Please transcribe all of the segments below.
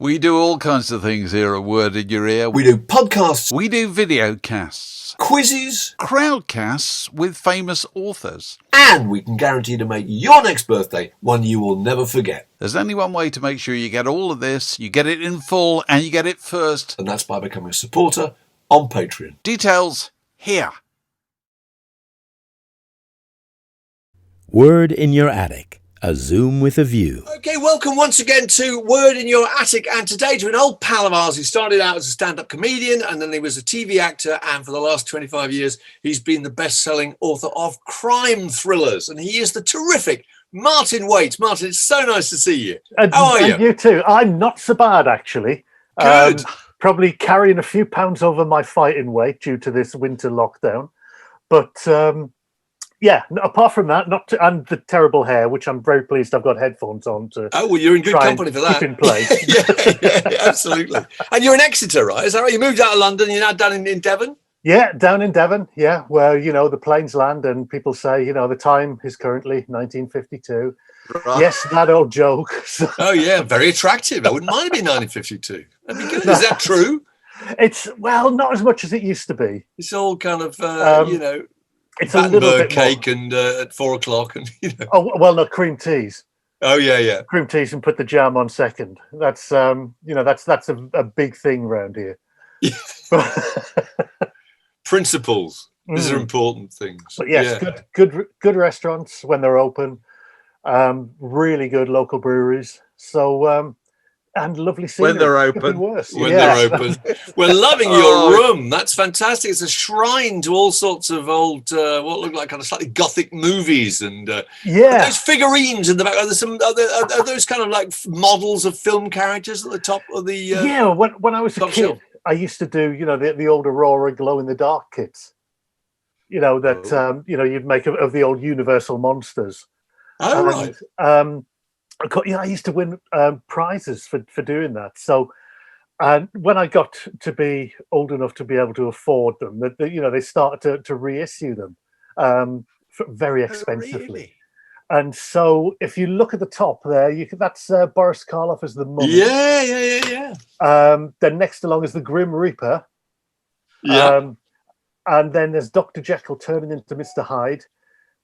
We do all kinds of things here at Word in Your Ear. We do podcasts. We do video casts. Quizzes. Crowdcasts with famous authors. And we can guarantee to make your next birthday one you will never forget. There's only one way to make sure you get all of this, you get it in full, and you get it first. And that's by becoming a supporter on Patreon. Details here. Word in Your Attic, a Zoom with a view. Okay, welcome once again to Word in Your Attic, and today to an old pal of ours who started out as a stand-up comedian and then he was a TV actor, and for the last 25 years he's been the best-selling author of crime thrillers, and he is the terrific Martyn Waites. Martyn, it's so nice to see you. How are you? You too. I'm not so bad, actually. Good. Probably carrying a few pounds over my fighting weight due to this winter lockdown. But yeah, apart from that, and the terrible hair, which I'm very pleased I've got headphones on to. Oh, well, you're in good company for that. Keep in place. yeah, absolutely. And you're in Exeter, right? Is that right? You moved out of London, you're now down in Devon? Yeah, down in Devon, yeah, where, the planes land and people say, the time is currently 1952. Right. Yes, that old joke. Oh, yeah, very attractive. I wouldn't mind it being 1952. That'd be good. Is that true? It's, not as much as it used to be. It's all kind of, it's a little bit cake more. And at 4 o'clock. And, Oh, well, no, cream teas. Oh, yeah. Cream teas and put the jam on second. That's, that's a big thing around here. Yeah. Principles. These are important things. But yes, good restaurants when they're open. Really good local breweries. So, and lovely scenery. When they're open. They're open. We're loving your room. That's fantastic. It's a shrine to all sorts of old, what look like kind of slightly gothic movies. And those figurines in the back. Are there some? Are those kind of like models of film characters at the top of the? When I was a kid, shelf? I used to do, the old Aurora glow in the dark kits. You'd make of the old Universal monsters. Oh, right. I used to win prizes for doing that. So, when I got to be old enough to be able to afford them, they started to reissue them very expensively. Oh, really? And so, if you look at the top there, that's Boris Karloff as the mummy. Yeah. Then next along is the Grim Reaper. Yeah. And then there's Dr. Jekyll turning into Mr. Hyde.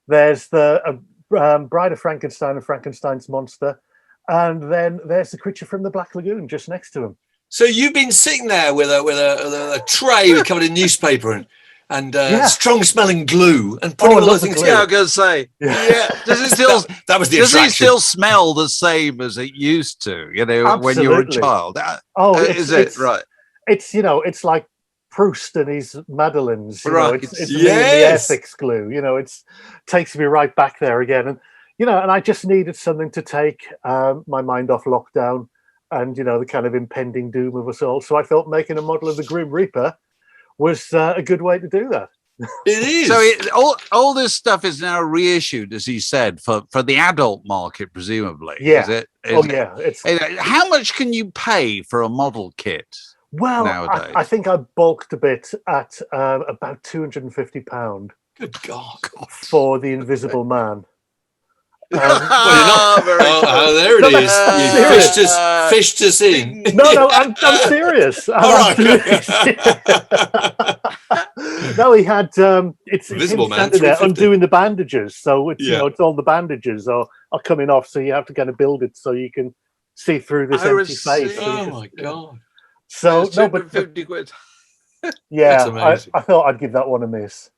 There's the Bride of Frankenstein and Frankenstein's monster. And then there's the creature from the Black Lagoon just next to him. So you've been sitting there with a tray covered in newspaper and strong-smelling glue and putting all those things together. Yeah, I was going to say. Yeah. Does it still? that was the Does attraction. it still smell the same as it used to? When you were a child. Is it right? It's it's like Proust and his Madeleines. Right. It's me and the Airfix glue. It takes me right back there again. And and I just needed something to take my mind off lockdown and the kind of impending doom of us all. So I felt making a model of the Grim Reaper was a good way to do that. It is. So all this stuff is now reissued, as he said, for the adult market, presumably. Yeah. Is it? It's how much can you pay for a model kit? Well, nowadays? I think I bulked a bit at about £250. Good God. For the Invisible Man. There it is. You fished us in. No, I'm serious. No, he had it's Invisible Man standing there undoing the bandages. So it's it's all the bandages are coming off. So you have to kind of build it so you can see through this empty face. Oh my God. So no, but 50 quid. Yeah, I thought I'd give that one a miss.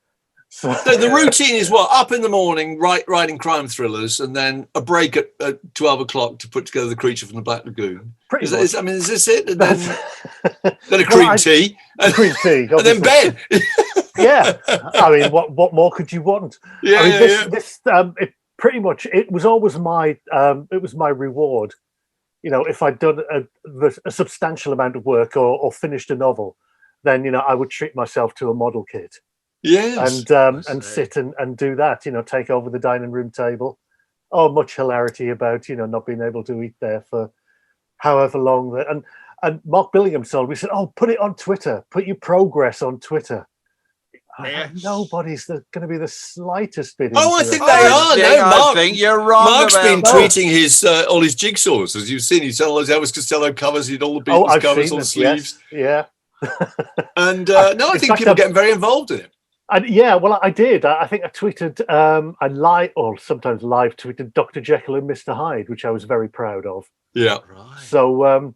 So the routine is what? Up in the morning, writing crime thrillers, and then a break at 12 o'clock to put together the creature from the Black Lagoon. Is this it? And then a cream tea. Cream tea. And then bed. Yeah. I mean, what more could you want? This it pretty much, it was always my reward. If I'd done a substantial amount of work or finished a novel, then, I would treat myself to a model kit. Yes. And sit and do that, take over the dining room table. Oh, much hilarity about, not being able to eat there for however long. And Mark Billingham told me, he said, oh, put it on Twitter, put your progress on Twitter. Nobody's going to be the slightest bit. Oh, I think they are. No, Mark, I think you're wrong. Mark's been tweeting his all his jigsaws, as you've seen. He's done all those Elvis Costello covers. He did all the Beatles covers on sleeves. Yes. Yeah. And no, I think people are getting very involved in it. And yeah, well, I did. I think I tweeted, sometimes live tweeted Dr. Jekyll and Mr. Hyde, which I was very proud of. Yeah. Right. So,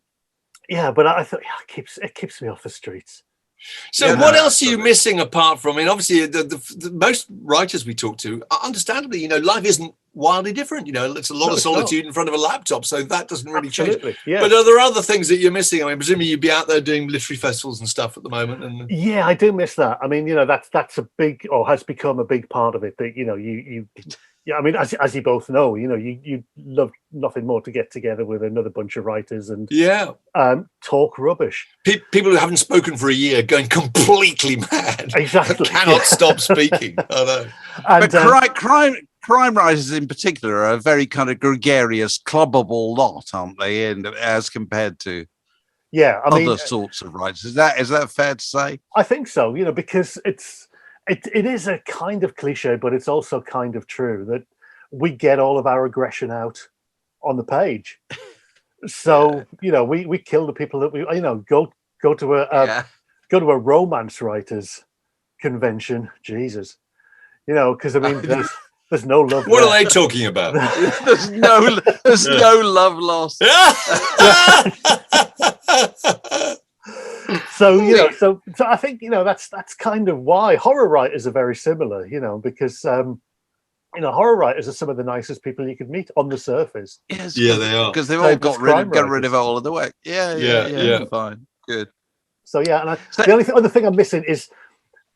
but I thought, it keeps me off the streets. So what else are you missing apart from, obviously the most writers we talk to, understandably, life isn't wildly different. It's a lot of solitude in front of a laptop, so that doesn't really change. Yeah. But are there other things that you're missing? Presumably you'd be out there doing literary festivals and stuff at the moment. And yeah, I do miss that. That's a big, or has become a big part of it. That you as you both know, you love nothing more to get together with another bunch of writers and talk rubbish. People who haven't spoken for a year going completely mad. Exactly. Cannot stop speaking. I know. And, but crime writers in particular are a very kind of gregarious, clubbable lot, aren't they? And as compared to other sorts of writers, is that fair to say? I think so. Because it is a kind of cliche, but it's also kind of true that we get all of our aggression out on the page. So we kill the people that we go to a romance writers convention. Jesus, because there's no love. What are they talking about? there's no love lost. So I think that's kind of why horror writers are very similar, because horror writers are some of the nicest people you could meet on the surface. Yes, they are, because they've all got rid of all of the work. Yeah. Fine, good. So the only other thing I'm missing is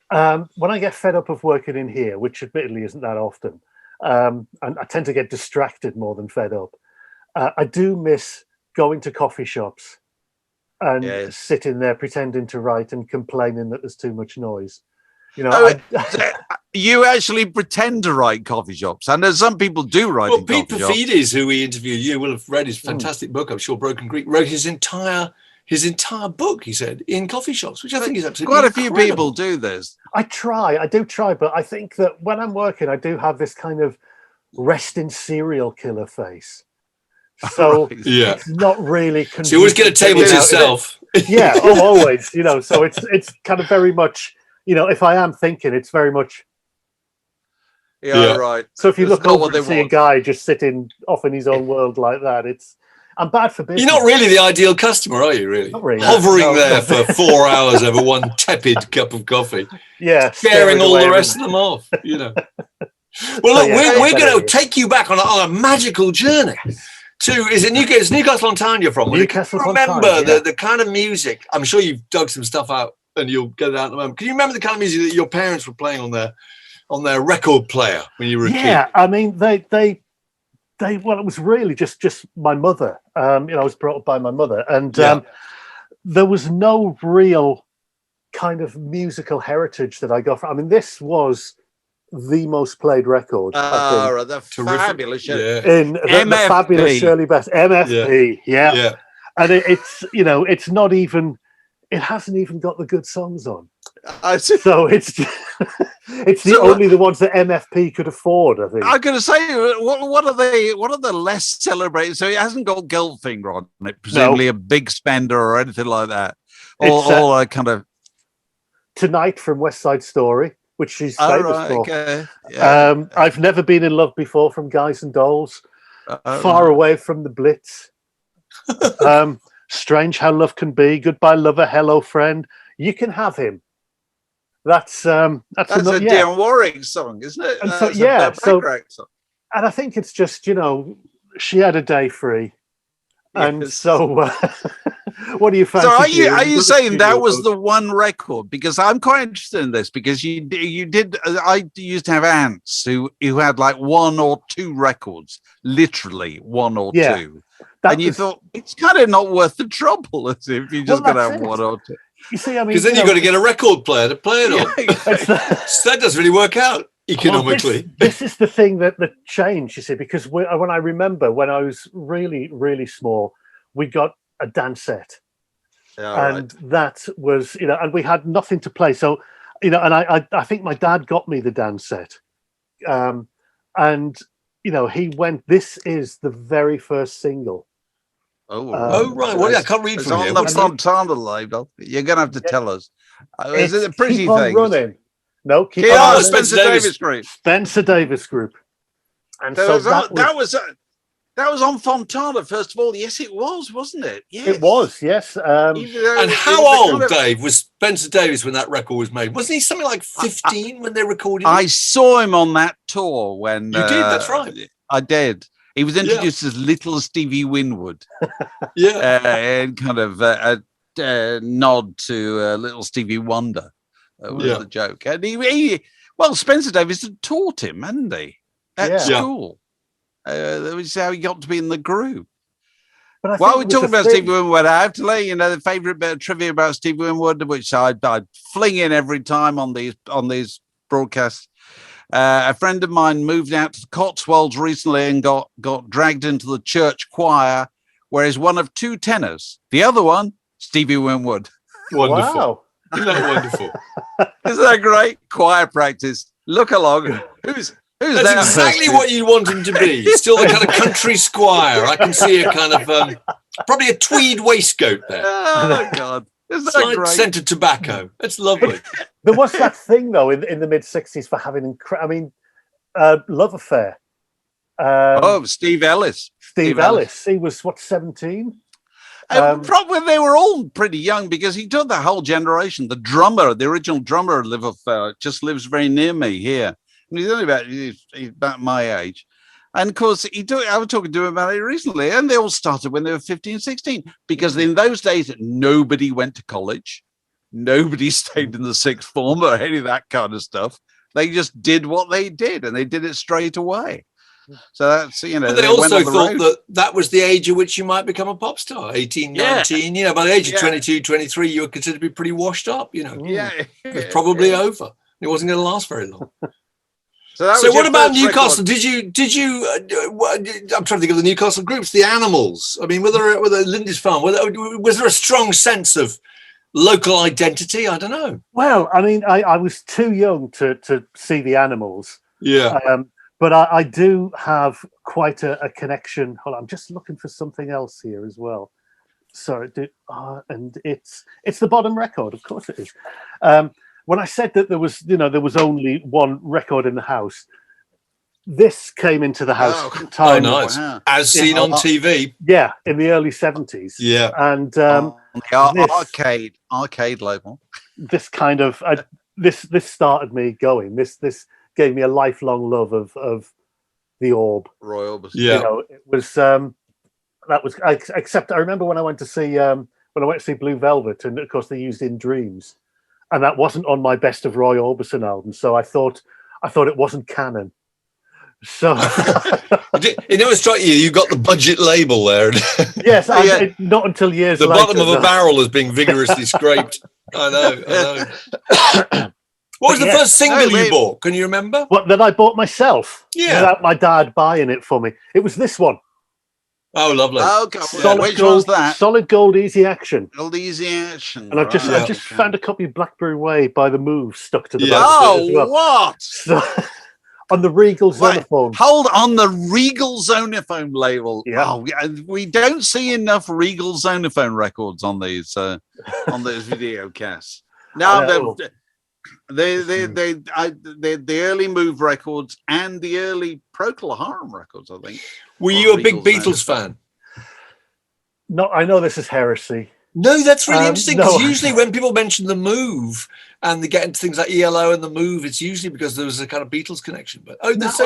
when I get fed up of working in here, which admittedly isn't that often, and I tend to get distracted more than fed up. I do miss going to coffee shops and sitting there pretending to write and complaining that there's too much noise. You actually pretend to write coffee shops, and there's some people do write. Well, Pete Perfides, who we interviewed, you will have read his fantastic book, I'm sure, Broken Greek, wrote his entire book, he said, in coffee shops, which I think is absolutely quite incredible. A few people do this. I do try, but I think that when I'm working, I do have this kind of resting serial killer face. So it's not really. So you always get a table to yourself. Yeah, always. So it's kind of very much. If I am thinking, it's very much. Yeah, right. So if you look over and see a guy just sitting off in his own world like that, I'm bad for business. You're not really the ideal customer, are you? Really? Not really. Hovering there for 4 hours over one tepid cup of coffee. Yeah, scaring all the rest of them off. Well, look, we're going to take you back on a magical journey. Is it Newcastle on Tyne you're from? Newcastle on Tyne. Remember the kind of music. I'm sure you've dug some stuff out and you'll get it out in a moment. Can you remember the kind of music that your parents were playing on their record player when you were a kid? Yeah, they it was really just my mother. I was brought up by my mother, and there was no real kind of musical heritage that I got from. This was the most played record. The fabulous in the fabulous Shirley Bassey MFP. Yeah. And it's not even. It hasn't even got the good songs on. So it's only the ones that MFP could afford, I think. I'm going to say, what are they? What are the less celebrated? So it hasn't got Goldfinger on it, presumably a big spender or anything like that. Or kind of Tonight from West Side Story, which she's famous for. Okay. Yeah. I've Never Been in Love Before from Guys and Dolls. Far Away from the Blitz. Strange How Love Can Be. Goodbye Lover, Hello Friend. You Can Have Him. That's another, a Dionne Warwick song, isn't it? And and I think it's just she had a day free, and so what do you fancy? So are you saying that was the one record? Because I'm quite interested in this, because you did. I used to have aunts who had like one or two records, literally one or two. And you thought it's kind of not worth the trouble if you're just going to have one or two. You see, because then you've got to get a record player to play it on. So that doesn't really work out economically. Well, this is the thing that changed, you see, because when I remember when I was really, really small, we got a dance set. That was, and we had nothing to play. So you know, and I think my dad got me the dance set, and you know, he went. This is the very first single. Oh, right. Well, I can't read it's from on here. the What's Fontana label. You're going to have to tell us. Is it a pretty Keep on thing? running. No, keep Oh, on running. Spencer Davis Group. Spencer Davis Group. And So so that was on Fontana, first of all. Yes, it was, wasn't it? Yes. It was, yes. And how old, Dave, was Spencer Davis when that record was made? Wasn't he something like 15 when they recorded it? I saw him on that tour when... You did, that's right. I did. He was introduced as Little Stevie Winwood. And kind of a nod to Little Stevie Wonder. That was the joke. And well, Spencer Davis had taught him, hadn't he? At school. That was how he got to be in the group. But while we're talking about Stevie Winwood, I have to let you know the favourite bit of trivia about Stevie Winwood, which I'd fling in every time on these broadcasts. A friend of mine moved out to the Cotswolds recently and got dragged into the church choir, where he's one of two tenors. The other one, Stevie Winwood. Wonderful. Wow. Isn't that wonderful? Isn't that great? Choir practice. Look along. Who's That's that exactly person? what you want him to be. Still the kind of country squire. I can see a kind of probably a tweed waistcoat there. Oh my God. Isn't that Slight great? scented tobacco. That's lovely. There was that thing though in the mid '60s for having love affair. Steve Ellis. Steve Ellis. He was 17. Probably they were all pretty young because he took that whole generation. The drummer, the original drummer of Live Affair, just lives very near me here. And he's only about my age. And of course, I was talking to him about it recently, and they all started when they were 15, 16, because in those days, nobody went to college. Nobody stayed in the sixth form or any of that kind of stuff. They just did what they did, and they did it straight away. So that's, you know. But they also thought that was the age at which you might become a pop star, 18, 19. You know, by the age of 22, 23, you were considered to be pretty washed up, you know. Yeah. It was probably over. It wasn't going to last very long. So what about Newcastle? Did you? I'm trying to think of the Newcastle groups, the Animals. I mean, were there Lindisfarne? Was there a strong sense of local identity? I don't know. Well, I mean, I was too young to see the Animals. Yeah. But I do have quite a connection. Hold on, I'm just looking for something else here as well. Sorry, and it's the bottom record. Of course it is. When I said that there was only one record in the house, this came into the house. Oh, nice. Wow. As seen on TV. Yeah, in the early 70s. Yeah. And the arcade label. This kind of this started me going. This gave me a lifelong love of the Orb. Roy Orbison. Yeah. You know, it was except I remember when I went to see Blue Velvet, and of course they used In Dreams. And that wasn't on my Best of Roy Orbison album, so I thought it wasn't canon. So it never struck you. You got the budget label there. Yes, not until years later. The bottom of a barrel is being vigorously scraped. I know. What was the first single you bought? Can you remember? What that I bought myself? Yeah, without my dad buying it for me. It was this one. Oh, lovely. Oh, God. Which one's that? Solid Gold Easy Action. Gold Easy Action. And I just found a copy of Blackberry Way by The Move stuck to the back. Oh, as well. what? So, on the Regal Zonophone. Hold on, the Regal Zonophone label. Yeah. Oh, we don't see enough Regal Zonophone records on these video casts. Now, the early Move records and the early Procol Harum records, I think. Were you a big Beatles fan? No, I know this is heresy. No, that's really interesting, because usually when people mention the Move and they get into things like ELO and the Move, it's usually because there was a kind of Beatles connection. But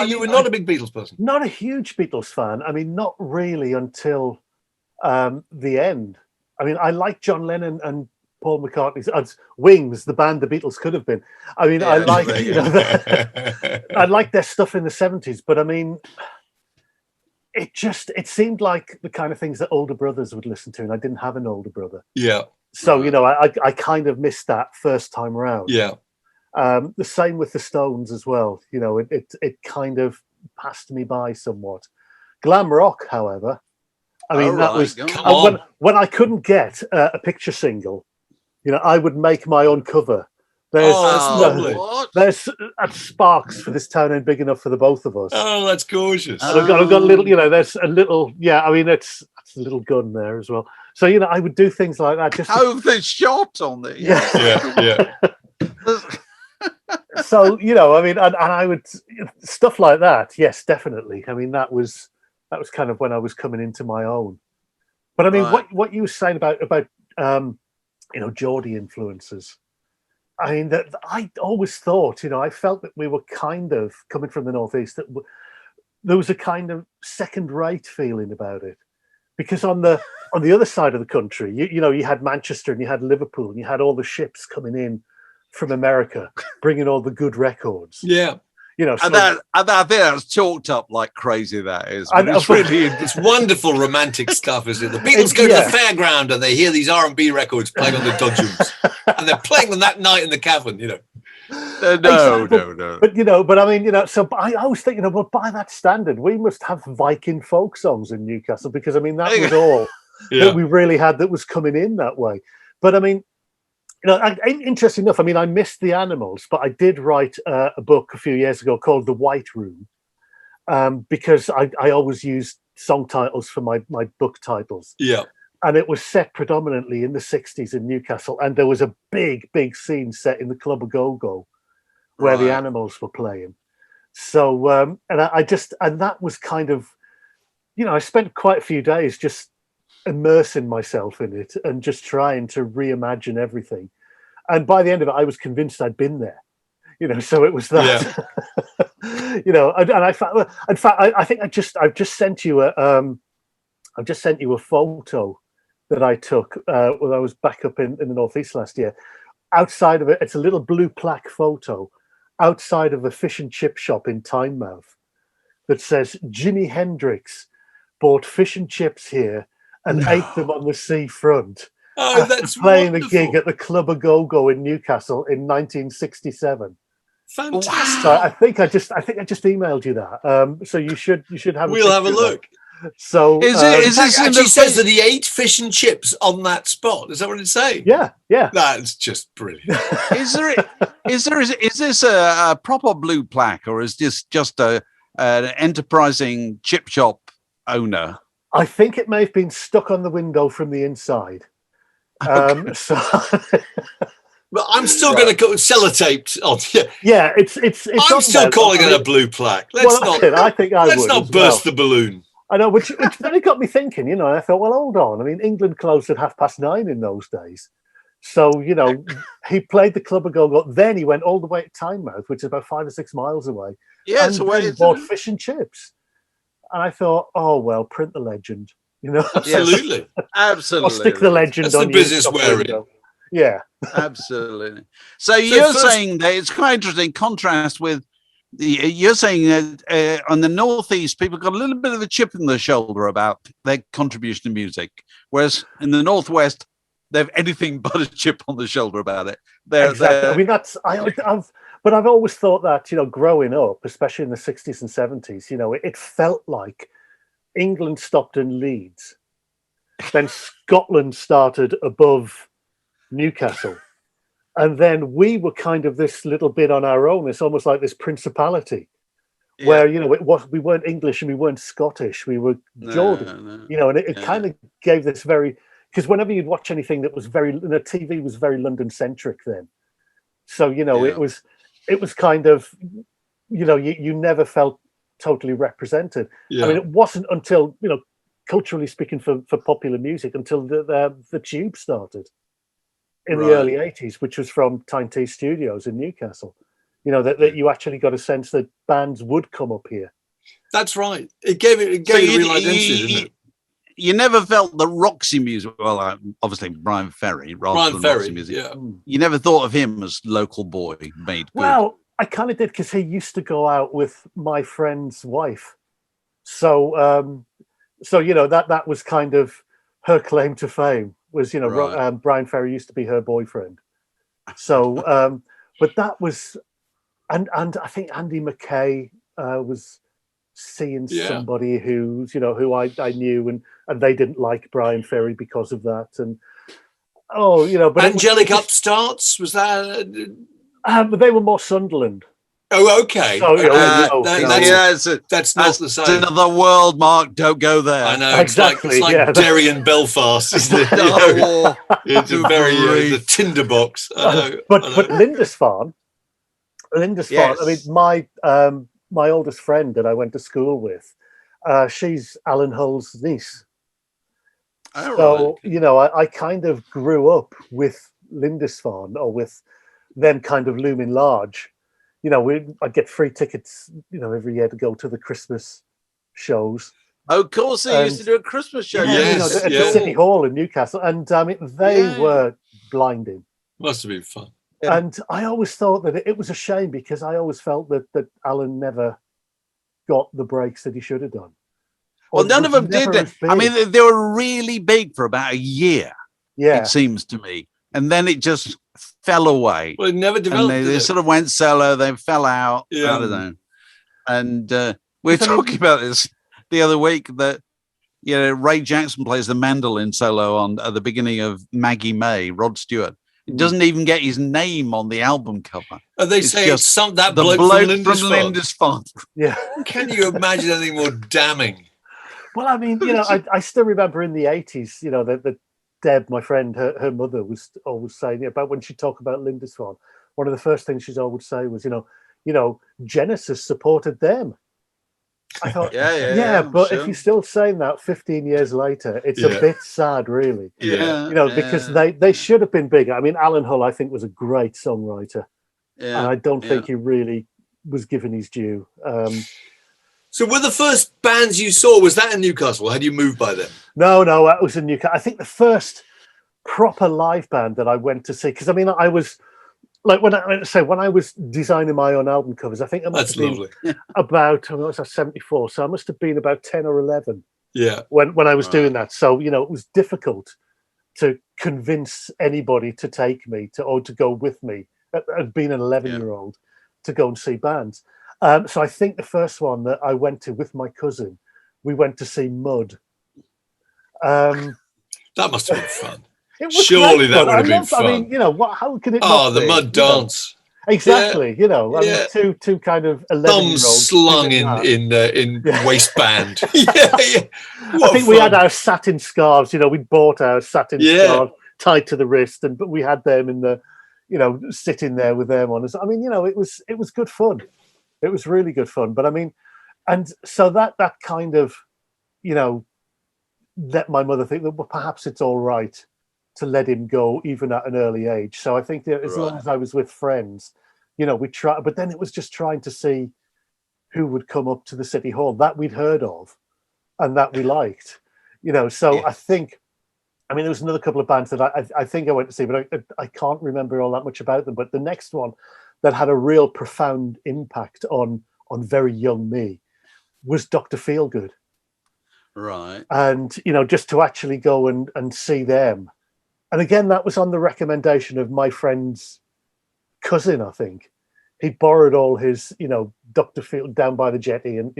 you were not a big Beatles person. Not a huge Beatles fan. I mean, not really until the end. I mean, I like John Lennon and Paul McCartney's Wings, the band the Beatles could have been. I mean, I like I like their stuff in the 70s, but I mean, it seemed like the kind of things that older brothers would listen to, and I didn't have an older brother. Yeah. So, you know, I kind of missed that first time around. Yeah. The same with the Stones as well. You know, it kind of passed me by somewhat. Glam rock, however, I mean, that was when I couldn't get a picture single. You know, I would make my own cover There's that's lovely. there's sparks for this town ain't big enough for the both of us. Oh, that's gorgeous. And I've got a little, there's a little, I mean, that's a little gun there as well. So, I would do things like that. Just the shot on the Yeah. So, I mean, and I would, stuff like that. Yes, definitely. I mean, that was kind of when I was coming into my own. But I mean, what you were saying about Geordie influences. I mean, that I always thought, I felt that we were kind of coming from the Northeast, that there was a kind of second-rate feeling about it, because on the other side of the country, you had Manchester and you had Liverpool and you had all the ships coming in from America, bringing all the good records. Yeah. So, and I think that's chalked up like crazy. That is, but it's really it's wonderful romantic stuff, isn't it? The Beatles go to the fairground and they hear these R&B records playing on the dodgems, and they're playing them that night in the cavern. No. But I mean, so I always think, well, by that standard, we must have Viking folk songs in Newcastle, because I mean that was all that we really had that was coming in that way. But I mean, interesting enough, I mean, I missed the Animals, but I did write a book a few years ago called The White Room, because I always used song titles for my book titles. Yeah. And it was set predominantly in the 60s in Newcastle. And there was a big, big scene set in the Club of Go-Go where the Animals were playing. So, and that was kind of, I spent quite a few days just immersing myself in it and just trying to reimagine everything. And by the end of it, I was convinced I'd been there, so it was that, and I found, in fact, I think I've just sent you a photo that I took when I was back up in the Northeast last year. Outside of it, it's a little blue plaque photo outside of a fish and chip shop in Tynemouth that says Jimi Hendrix bought fish and chips here and ate them on the seafront. Oh, that's playing wonderful. a gig at the Club of Go-Go in Newcastle in 1967. Fantastic! So I think I just emailed you that. So you should have. We'll have a look. So is this actually says that he ate fish and chips on that spot? Is that what it's saying? Yeah. That's just brilliant. Is this a proper blue plaque, or is this just an enterprising chip shop owner? I think it may have been stuck on the window from the inside. So, but I'm still going to go sellotaped on. Yeah, it's. I'm still calling it a blue plaque. Let's not burst the balloon. I know, which then it got me thinking. I thought, well, hold on. I mean, England closed at 9:30 in those days, so he played the Club of Go-Go. Then he went all the way to Tynemouth, which is about 5 or 6 miles away. Yeah, and then bought fish and chips. And I thought, oh well, print the legend. Absolutely, absolutely. Or stick the legend That's on the business we're in. Yeah, absolutely. So you're saying that it's quite interesting contrast with you're saying that on the Northeast, people got a little bit of a chip in their shoulder about their contribution to music, whereas in the Northwest, they have anything but a chip on the shoulder about it. Exactly. I mean, but I've always thought that, growing up, especially in the 60s and 70s, it felt like England stopped in Leeds. Then Scotland started above Newcastle. And then we were kind of this little bit on our own. It's almost like this principality where, we weren't English and we weren't Scottish. We were Geordie, and it kind of gave this very, because whenever you'd watch anything that was TV was very London centric then. So, it was kind of, you never felt totally represented. I mean, it wasn't until, culturally speaking for popular music, until the Tube started in the early 80s, which was from Tyneside Studios in Newcastle. That you actually got a sense that bands would come up here. That's right. It gave it a real identity, didn't it? You never felt the Roxy music. Well, obviously Brian Ferry, rather than Roxy music. Yeah. You never thought of him as local boy made good. Well, I kind of did, because he used to go out with my friend's wife. So, that was kind of her claim to fame. Was Brian Ferry used to be her boyfriend. So, but that was, and I think Andy McKay was seeing somebody who I knew, and they didn't like Brian Ferry because of that. And but Angelic Upstarts, was that But they were more Sunderland. Oh, okay. So, That's not the same. Another world, Mark. Don't go there. I know. Exactly. It's like Derry and Belfast, isn't it? It's a it's a tinderbox. But Lindisfarne. Yes. I mean, my oldest friend that I went to school with, she's Alan Hull's niece. So, I kind of grew up with Lindisfarne, or with them kind of looming large. I'd get free tickets, every year to go to the Christmas shows. Oh, of course, they used to do a Christmas show. At the City Hall in Newcastle. And they were blinding. Must have been fun. Yeah. And I always thought that it was a shame, because I always felt that Alan never got the breaks that he should have done. Well, none of them did. I mean, they were really big for about a year, it seems to me. And then it just fell away. Well, it never developed. And they sort of went solo, they fell out. Yeah. I don't know. And we were talking about this the other week, that Ray Jackson plays the mandolin solo at the beginning of Maggie May, Rod Stewart. It doesn't even get his name on the album cover. And they say it's that bloke from Lindisfarne. Yeah. Can you imagine anything more damning? Well, I mean, I still remember in the 80s, that Deb, my friend, her mother was always saying about, when she talked about Lindisfarne, one of the first things she'd always say was, Genesis supported them. I thought, but if you're still saying that 15 years later, it's a bit sad, really. Because they should have been bigger. I mean, Alan Hull, I think, was a great songwriter. Yeah. And I don't think he really was given his due. So were the first bands you saw, was that in Newcastle? Had you moved by then? No, that was in Newcastle. I think the first proper live band that I went to see, because I mean, I was like, when I was designing my own album covers, I think I must have been about, I was 74, so I must have been about 10 or 11 when I was doing that. So, it was difficult to convince anybody to take me or to go with me, being an 11-year-old, to go and see bands. So I think the first one that I went to with my cousin, we went to see Mud. That must have been fun. Surely that would have been fun. I mean, how can it not be? The Mud dance. Exactly, I mean, two kind of 11-year-olds. Thumbs slung in waistband. I think we had our satin scarves, we'd bought our satin scarves tied to the wrist, but we had them in the, sitting there with them on us. I mean, it was good fun. It was really good fun. But I mean, and so that kind of, let my mother think that, well, perhaps it's all right to let him go even at an early age. So I think that as long as I was with friends, we try, but then it was just trying to see who would come up to the City Hall that we'd heard of and that we liked, so I think, I mean, there was another couple of bands that I think I went to see, but I can't remember all that much about them. But the next one that had a real profound impact on very young me was Dr. Feelgood. Right. And, just to actually go and see them. And again, that was on the recommendation of my friend's cousin, I think. He borrowed all his, Dr. Feelgood Down by the Jetty and,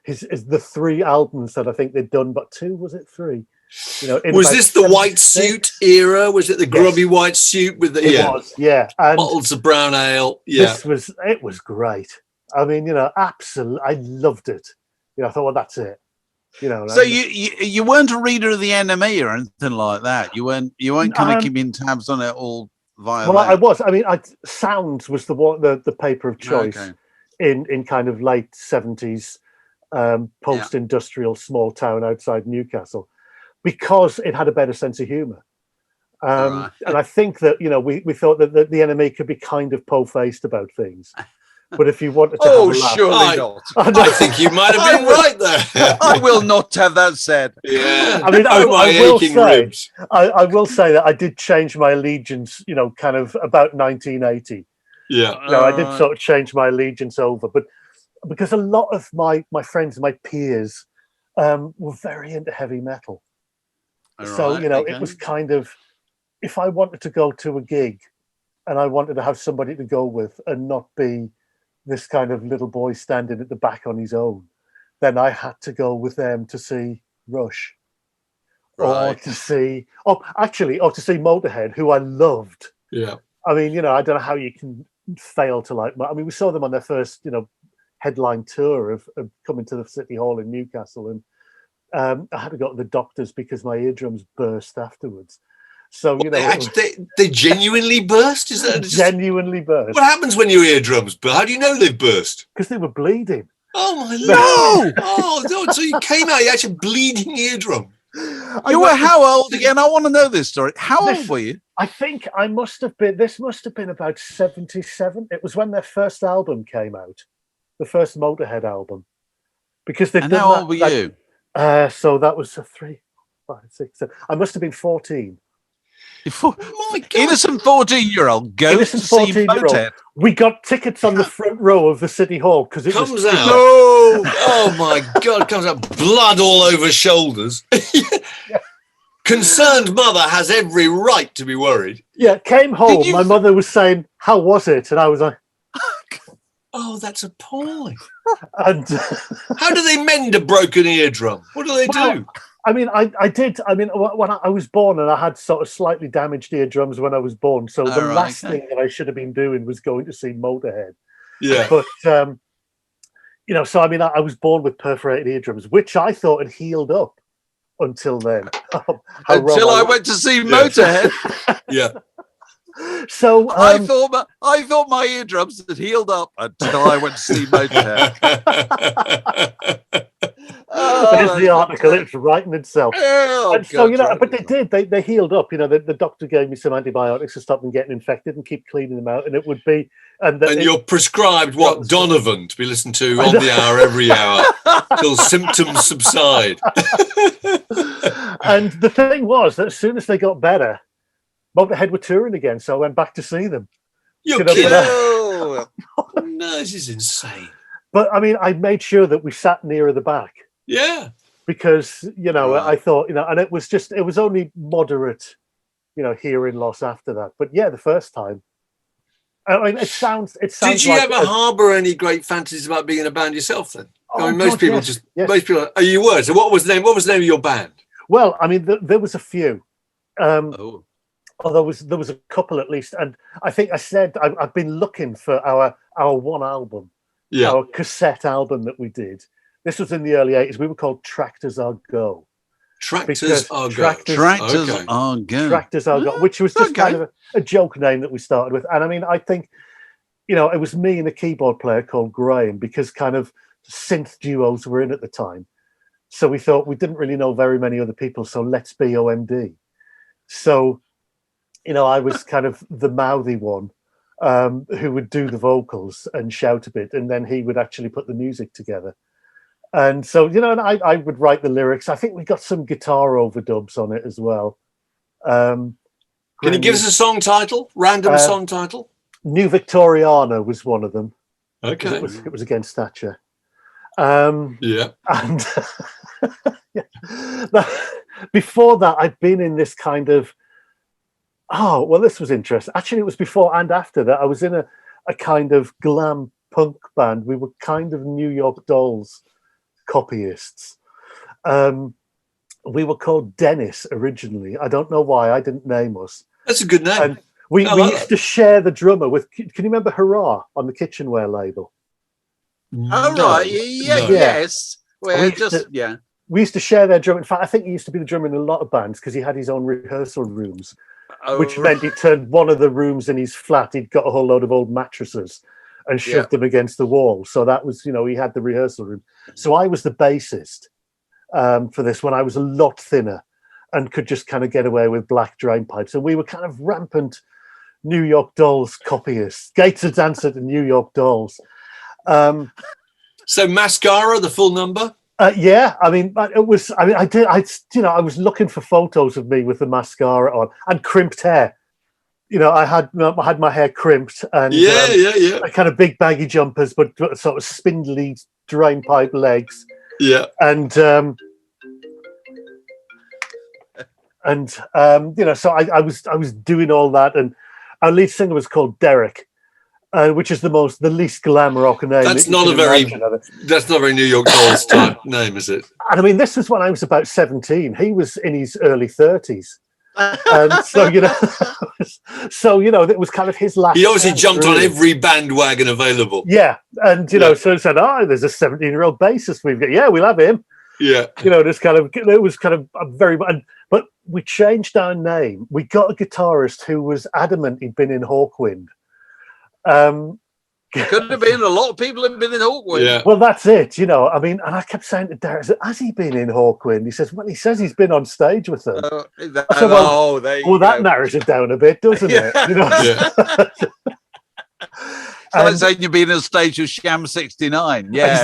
the 3 albums that I think they'd done, but 2, was it 3? Was this the white suit era? Was it the grubby white suit with the and bottles of brown ale? Yeah, it was great. I mean, absolutely, I loved it. I thought, well, that's it. So you weren't a reader of the NME or anything like that. You weren't kind of keeping tabs on it all via. Well, I was. I mean, Sounds was the paper of choice in kind of late 70s, post-industrial small town outside Newcastle, because it had a better sense of humour. And I think that, we thought that the NME could be kind of po-faced about things. But if you wanted to have a laugh, surely not. I think you might have been right there. I will not have that said. Yeah. I mean, I will say that I did change my allegiance, kind of about 1980. Yeah. I did sort of change my allegiance over. But because a lot of my friends, my peers, were very into heavy metal. So, it was kind of, if I wanted to go to a gig and I wanted to have somebody to go with and not be this kind of little boy standing at the back on his own, then I had to go with them to see Rush. Or to see Motorhead, who I loved. Yeah. I mean, I don't know how you can fail to like. I mean, we saw them on their first, headline tour of coming to the City Hall in Newcastle, and I had to go to the doctors because my eardrums burst afterwards. So they genuinely burst. Is that genuinely burst? What happens when your eardrums burst? How do you know they've burst? Because they were bleeding. Oh my Lord! Oh no! So you came out, you actually bleeding eardrum. You were how old again? I want to know this story. How old were you? I think I must have been. This must have been about 77. It was when their first album came out, the first Motorhead album. Because they've and done how that, old were you? So that was 3, 5, 6, 7. I must have been 14. Oh my God. Innocent 14-year-old goes to see Motorhead. We got tickets on the front row of the City Hall because it comes out. Oh my God! Comes out blood all over shoulders. Yeah. Concerned mother has every right to be worried. Yeah, came home. My mother was saying, "How was it?" And I was like, "Oh, that's appalling." And how do they mend a broken eardrum? What do they do? I mean, I did. I mean, when I was born, and I had sort of slightly damaged eardrums when I was born. So the last thing that I should have been doing was going to see Motorhead. Yeah. But so I mean, I was born with perforated eardrums, which I thought had healed up until then. Until I went to see Motorhead. Yeah. So I thought my eardrums had healed up until I went to see Motorhead. There's the article; it's writing itself. And so but they did. They healed up. The doctor gave me some antibiotics to stop them getting infected and keep cleaning them out. And it would be and you're prescribed Donovan to be listened to on the hour every hour till symptoms subside. And the thing was that as soon as they got better, Motorhead were touring again, so I went back to see them. You're kidding? No, this is insane. But I mean, I made sure that we sat nearer the back. Yeah. Because, I thought, and it was only moderate, hearing loss after that. But yeah, the first time. I mean, it sounds Did you ever harbour any great fantasies about being in a band yourself then? Most people. Oh, you were. So what was the name of your band? Well, I mean, there was a few. Oh, there was a couple at least. And I think I said, I've been looking for our one album. Yeah. Our cassette album that we did. This was in the early 80s. We were called Tractors Are Go. Tractors Are Go. Tractors Are Go, which was just kind of a joke name that we started with. And I mean, I think, it was me and a keyboard player called Graham because kind of synth duos were in at the time. So we thought we didn't really know very many other people. So let's be OMD. So, I was kind of the mouthy one. Who would do the vocals and shout a bit, and then he would actually put the music together. And so, and I would write the lyrics. I think we got some guitar overdubs on it as well. Can you give us a song title? Random song title? New Victoriana was one of them. Okay. It was against Thatcher. Yeah. And before that, I'd been in this kind of oh, well, this was interesting. Actually, it was before and after that. I was in a kind of glam punk band. We were kind of New York Dolls copyists. We were called Dennis originally. I don't know why. I didn't name us. That's a good name. And we used to share the drummer with, can you remember Hurrah on the kitchenware label? Oh, right. Yeah, yes. Well, we used to share their drummer. In fact, I think he used to be the drummer in a lot of bands because he had his own rehearsal rooms. Which meant he turned one of the rooms in his flat. He'd got a whole load of old mattresses and shoved them against the wall. So that was, he had the rehearsal room. So I was the bassist for this when I was a lot thinner and could just kind of get away with black drain pipes. And we were kind of rampant New York Dolls copyists. Gates Dancer to New York Dolls. So Mascara, the full number? Yeah, I mean, it was. I mean, I was looking for photos of me with the mascara on and crimped hair. I had my hair crimped and kind of big baggy jumpers, but sort of spindly drain pipe legs. Yeah, and so I was doing all that, and our lead singer was called Derek. Which is the least glam rock name. That's not a very New York Dolls type name, is it? And I mean, this was when I was about 17. He was in his early 30s. And so, it was kind of his last. He obviously chance, jumped on really. every bandwagon available. Yeah, and so he said, there's a 17-year-old bassist we've got. Yeah, we'll have him. Yeah, this kind of, it was kind of very, but we changed our name. We got a guitarist who was adamant he'd been in Hawkwind. Could have been. A lot of people have been in Hawkwind. yeah. Well, that's it, and I kept saying to Derek, has he been in Hawkwind? He says, well, he says he's been on stage with them. I said, that narrows it down a bit, doesn't it? So it's saying you've been on stage with Sham 69. Yeah.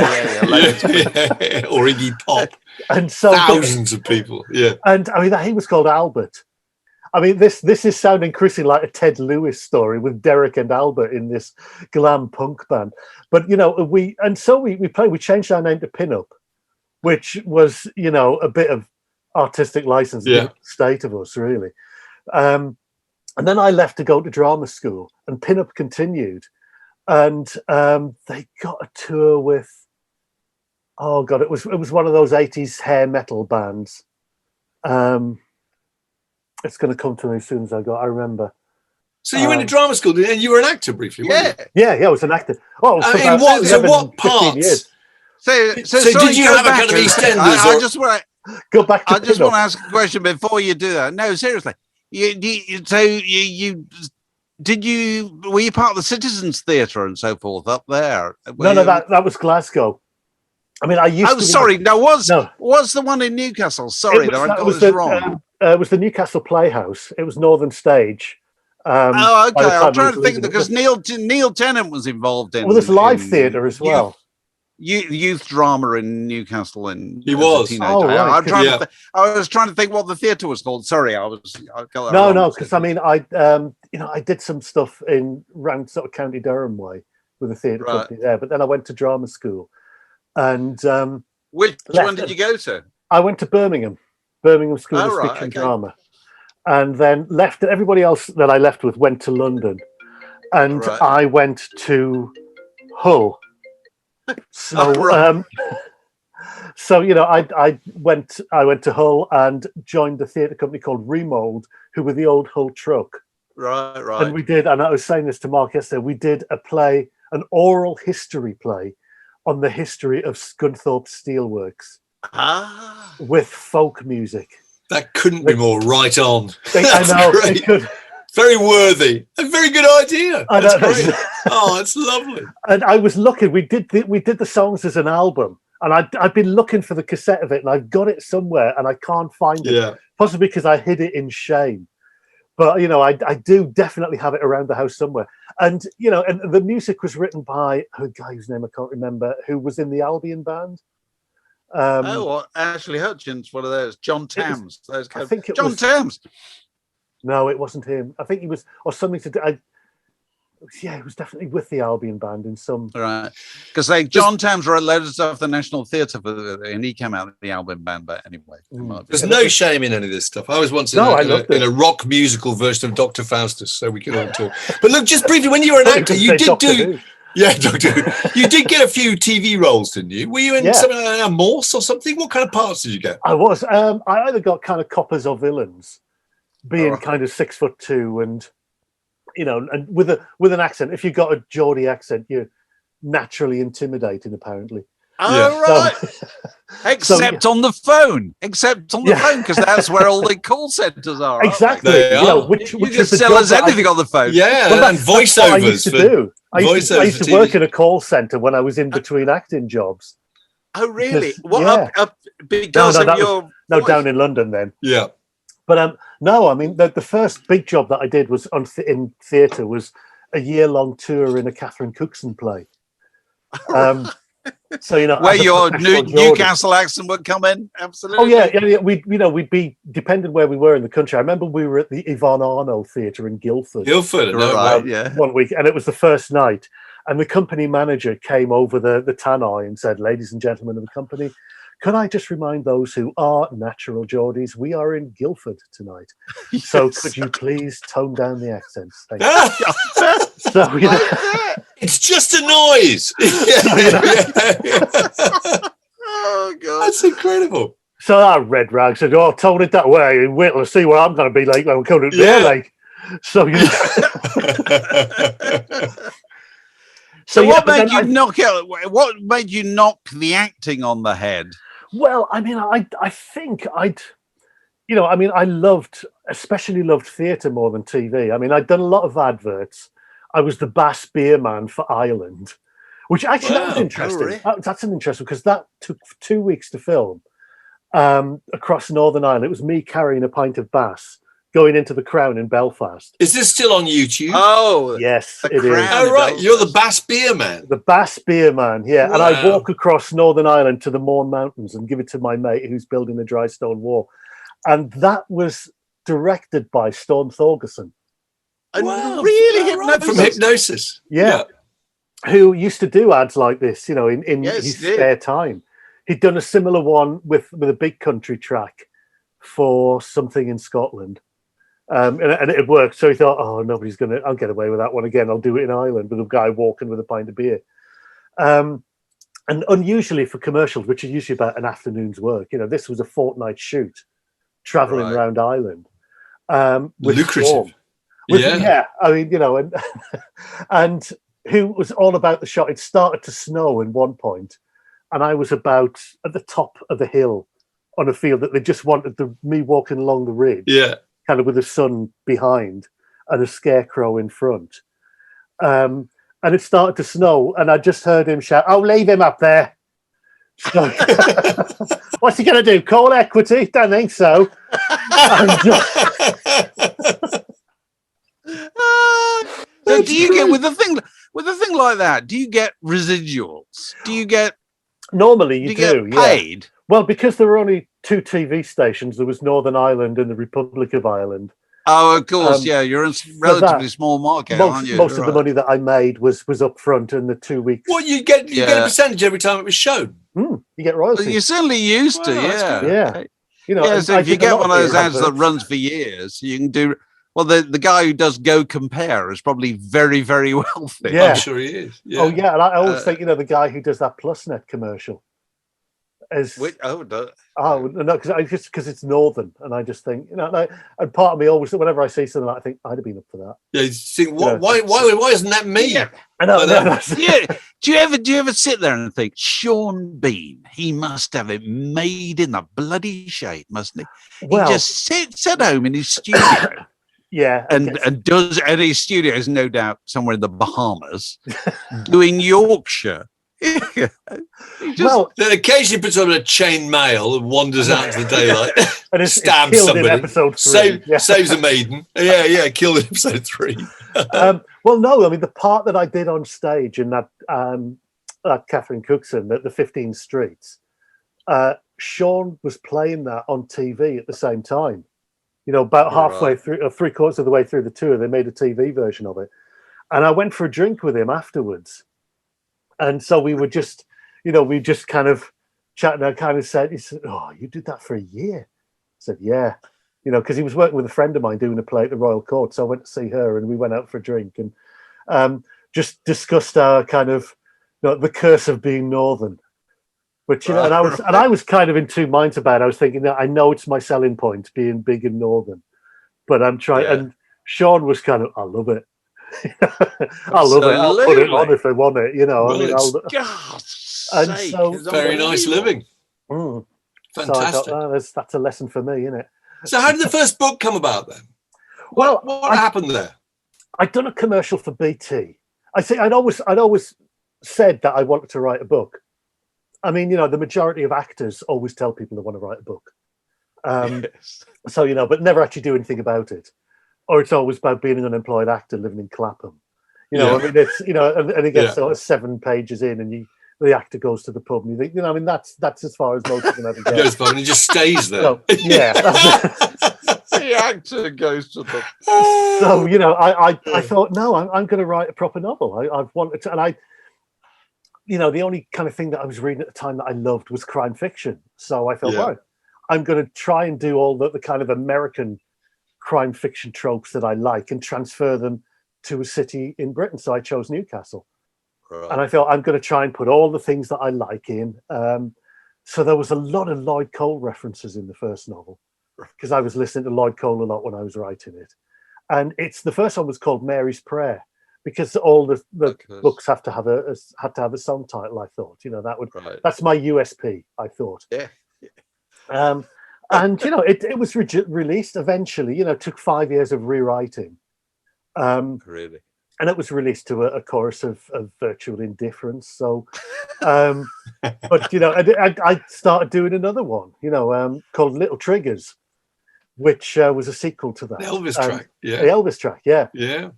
Or Iggy Pop. And so thousands of people. Yeah. And he was called Albert. This is sounding increasingly like a Ted Lewis story with Derek and Albert in this glam punk band. But we changed our name to Pinup, which was a bit of artistic license in the state of us, really. And then I left to go to drama school, and Pinup continued. And they got a tour with, it was one of those 80s hair metal bands. It's going to come to me as soon as I remember. So you went to drama school and you were an actor briefly, weren't you? Yeah, I was an actor. What parts? So did you have a kind of EastEnders? I just want to go back to I just want to ask a question before you do that. No, seriously. Were you part of the Citizens Theatre and so forth up there? That was Glasgow. I used to. Oh, sorry. Was the one in Newcastle? Sorry, I got this wrong. It was the Newcastle Playhouse. It was Northern Stage. Okay. I'm trying to think because Neil Tennant was involved in. Well, there's live theatre as well. Youth drama in Newcastle, and he was. I was trying to think what the theatre was called. Sorry, I got that wrong. Because I did some stuff around sort of County Durham way with a theatre company there, but then I went to drama school, and which one did you go to? I went to Birmingham School of Speech and Drama, and then left. Everybody else that I left with went to London, and I went to Hull. So, I went to Hull and joined the theatre company called Remold, who were the old Hull Truck. Right. And we did, and I was saying this to Mark yesterday, we did a play, an oral history play on the history of Scunthorpe Steelworks with folk music. That couldn't be more right on. I know, it could. Very worthy. A very good idea. That's great. It's lovely. And I was looking. We did the songs as an album, and I've been looking for the cassette of it, and I've got it somewhere, and I can't find it. Yeah. Possibly because I hid it in shame. But I do definitely have it around the house somewhere. And and the music was written by a guy whose name I can't remember, who was in the Albion band. Ashley Hutchins, one of those. John Tams. I think John Tams. No, it wasn't him. I think he was, or something to do. He was definitely with the Albion band in some. Right, because John Tams wrote loads of stuff at the National Theatre, and he came out of the Albion band. But anyway, there's no shame in any of this stuff. I was once in a rock musical version of Dr. Faustus, so we can all talk. But look, just briefly, when you were an actor, you did do. Yeah, Doctor Who. You did get a few TV roles, didn't you? Were you in something like a Morse or something? What kind of parts did you get? I was. I either got kind of coppers or villains. Being kind of 6'2" and and with an accent. If you've got a Geordie accent, you're naturally intimidating, apparently. Right. Except on the phone. Except on the phone, because that's where all the call centres are. Exactly. Which you just sell us anything on the phone. Yeah, and voiceovers. That's what I used to do. I used to work in a call centre when I was in between acting jobs. Oh, really? Because of your voice? Down in London then. Yeah. But the first big job that I did was in theatre was a year-long tour in a Catherine Cookson play. Where your Newcastle accent would come in, absolutely. Oh yeah. We'd be depending where we were in the country. I remember we were at the Yvonne Arnault Theatre in Guildford. One week, and it was the first night. And the company manager came over the tannoy and said, "Ladies and gentlemen of the company, can I just remind those who are natural Geordies, we are in Guildford tonight. So could you please tone down the accents? Thank you." So, it's just a noise. Oh, God. That's incredible. So I Red Rag said, "Oh, I've told it that way. And wait till I see what I'm going to be like when I'm coming to their like." So, so what made you knock out? What made you knock the acting on the head? Well, I mean, I think I'd, I mean, especially loved theatre more than TV. I mean, I'd done a lot of adverts. I was the Bass beer man for Ireland, which actually that was interesting. That's an interesting because that took 2 weeks to film across Northern Ireland. It was me carrying a pint of Bass going into the Crown in Belfast. Is this still on YouTube? Oh, yes, it is. Oh, right. You're the Bass beer man. The Bass beer man, yeah. Wow. And I walk across Northern Ireland to the Mourne Mountains and give it to my mate who's building the dry stone wall. And that was directed by Storm Thorgerson. Wow, really? From Hypnosis. Yeah. Who used to do ads like this, in his spare time. He'd done a similar one with a big country track for something in Scotland. And it worked. So he thought, oh, I'll get away with that one again. I'll do it in Ireland with a guy walking with a pint of beer. And unusually for commercials, which are usually about an afternoon's work, this was a fortnight shoot, traveling around Ireland. With lucrative. Storm. I mean, and who was all about the shot. It started to snow in one point, and I was about at the top of the hill on a field that they just wanted me walking along the ridge. Yeah. Kind of with the sun behind and a scarecrow in front. And it started to snow, and I just heard him shout, "Oh, leave him up there." So, what's he going to do? Call equity? Don't think so. So do you get with a thing like that? Do you get residuals? Do you get normally you do get paid? Yeah. Well, because there were only 2 TV stations, there was Northern Ireland and the Republic of Ireland. Oh, of course, you're in a relatively small market, aren't you? Most of the money that I made was up front in the 2 weeks. Well, you get a percentage every time it was shown. You get royalties. Well, you certainly used to, yeah. So if you get one of those ads that runs for years, you can do. Well, the guy who does Go Compare is probably very, very wealthy. Yeah, I'm sure he is. Yeah. Oh, yeah, and I always think, the guy who does that PlusNet commercial is. No, because it's Northern, and I just think, and part of me always, whenever I see something like that, I think I'd have been up for that. Yeah, you think, why isn't that me? Yeah. I know. Do you ever sit there and think, Sean Bean, he must have it made in the bloody shade, mustn't he? Well, he just sits at home in his studio. Yeah, and his studio is no doubt somewhere in the Bahamas, doing Yorkshire. Then occasionally puts on a chain mail and wanders out into the daylight and stabs somebody. In episode 3. Saves a maiden. Yeah, killed in episode 3. Well, no, I mean the part that I did on stage in that Catherine Cookson at the 15 Streets, Sean was playing that on TV at the same time. About halfway through, 3/4 of the way through the tour, they made a TV version of it. And I went for a drink with him afterwards. And so we were just, we just kind of chatting. I kind of said, he said, "Oh, you did that for a year?" I said, "Yeah." Because he was working with a friend of mine doing a play at the Royal Court. So I went to see her and we went out for a drink and just discussed our kind of, the curse of being Northern. Which, and I was kind of in 2 minds about it. I was thinking that I know it's my selling point being big and Northern, but I'm trying. Yeah. And Sean was kind of, I love it. I love it. I'll put it on if they want it. Very nice living. Fantastic. So I thought, that's a lesson for me, isn't it? So how did the first book come about then? Well, what happened there? I'd done a commercial for BT. I'd always said that I wanted to write a book. I mean, the majority of actors always tell people they want to write a book. Yes. So, but never actually do anything about it. Or it's always about being an unemployed actor living in Clapham. I mean, it's, and it gets sort of 7 pages in and the actor goes to the pub and you think, I mean, that's as far as most of them ever get. Goes pub and he just stays there. So, yeah. The actor goes to the... So, I thought, no, I'm going to write a proper novel. I've wanted to, and the only kind of thing that I was reading at the time that I loved was crime fiction. So I thought, right, I'm going to try and do all the kind of American crime fiction tropes that I like and transfer them to a city in Britain. So I chose Newcastle. Right. And I thought I'm going to try and put all the things that I like in. So there was a lot of Lloyd Cole references in the first novel because I was listening to Lloyd Cole a lot when I was writing it. And the first one was called Mary's Prayer because all the books had to have a song title. I thought, that's my USP. I thought, yeah. And it was released eventually. It took 5 years of rewriting. Really. And it was released to a chorus of virtual indifference. So, but I started doing another one, called Little Triggers, which was a sequel to that. The Elvis track, yeah. The Elvis track, yeah. Yeah.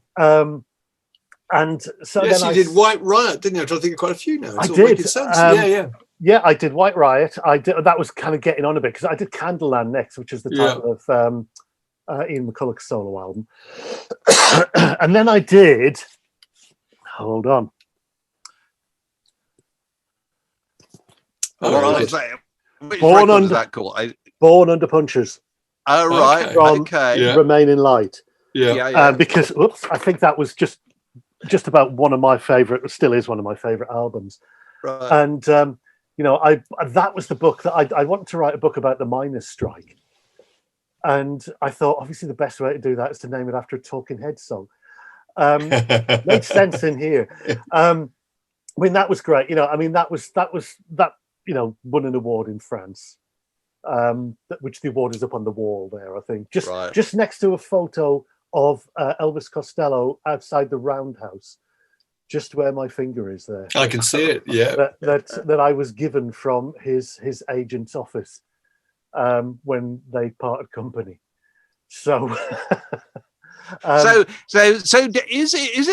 And so yes, then you did White Riot, didn't you? I'm trying to think of quite a few now. I did. Yeah. Yeah, I did White Riot. That was kind of getting on a bit because I did Candleland next, which is the title of Ian McCulloch's solo album. And then I did, hold on. All right. Which Born record Under, is that called? Born Under Punches. Oh, right. From Okay. Remain in Light. Yeah. Because, I think that was just about one of my favorite, still is one of my favorite albums. Right. And, that was the book that I wanted to write a book about the miners' strike. And I thought, obviously, the best way to do that is to name it after a Talking Heads song. Made sense in here. That was great. That won an award in France, which the award is up on the wall there, I think. Just next to a photo of Elvis Costello outside the Roundhouse, just where my finger is there. I can see it, yeah. That I was given from his agent's office. When they parted company, so is it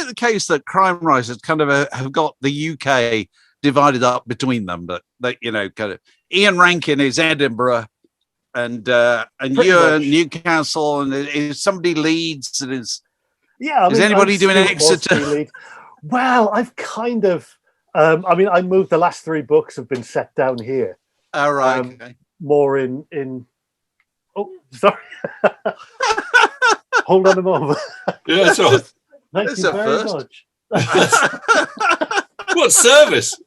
the case that crime writers kind of have got the UK divided up between them? But kind of Ian Rankin is Edinburgh, and you're Newcastle, and is somebody Leeds, and is anybody doing Exeter? Well, I've kind of, I moved. The last 3 books have been set down here. All right. Okay. More in oh, sorry. Hold on a moment. Yeah, it's all right. Thank you very much. What service?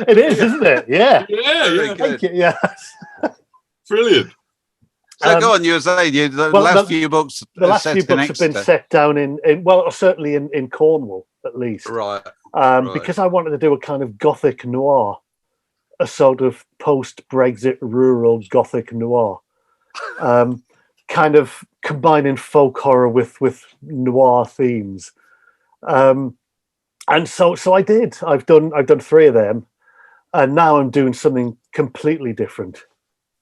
It is, isn't it? Yeah. Yeah. Thank you. Yeah. Brilliant. So go on, you were saying the last few books. The last few books have been set down in certainly in Cornwall at least. Right. Because I wanted to do a kind of gothic noir. A sort of post-Brexit rural gothic noir, kind of combining folk horror with noir themes, and so I did. I've done 3 of them, and now I'm doing something completely different,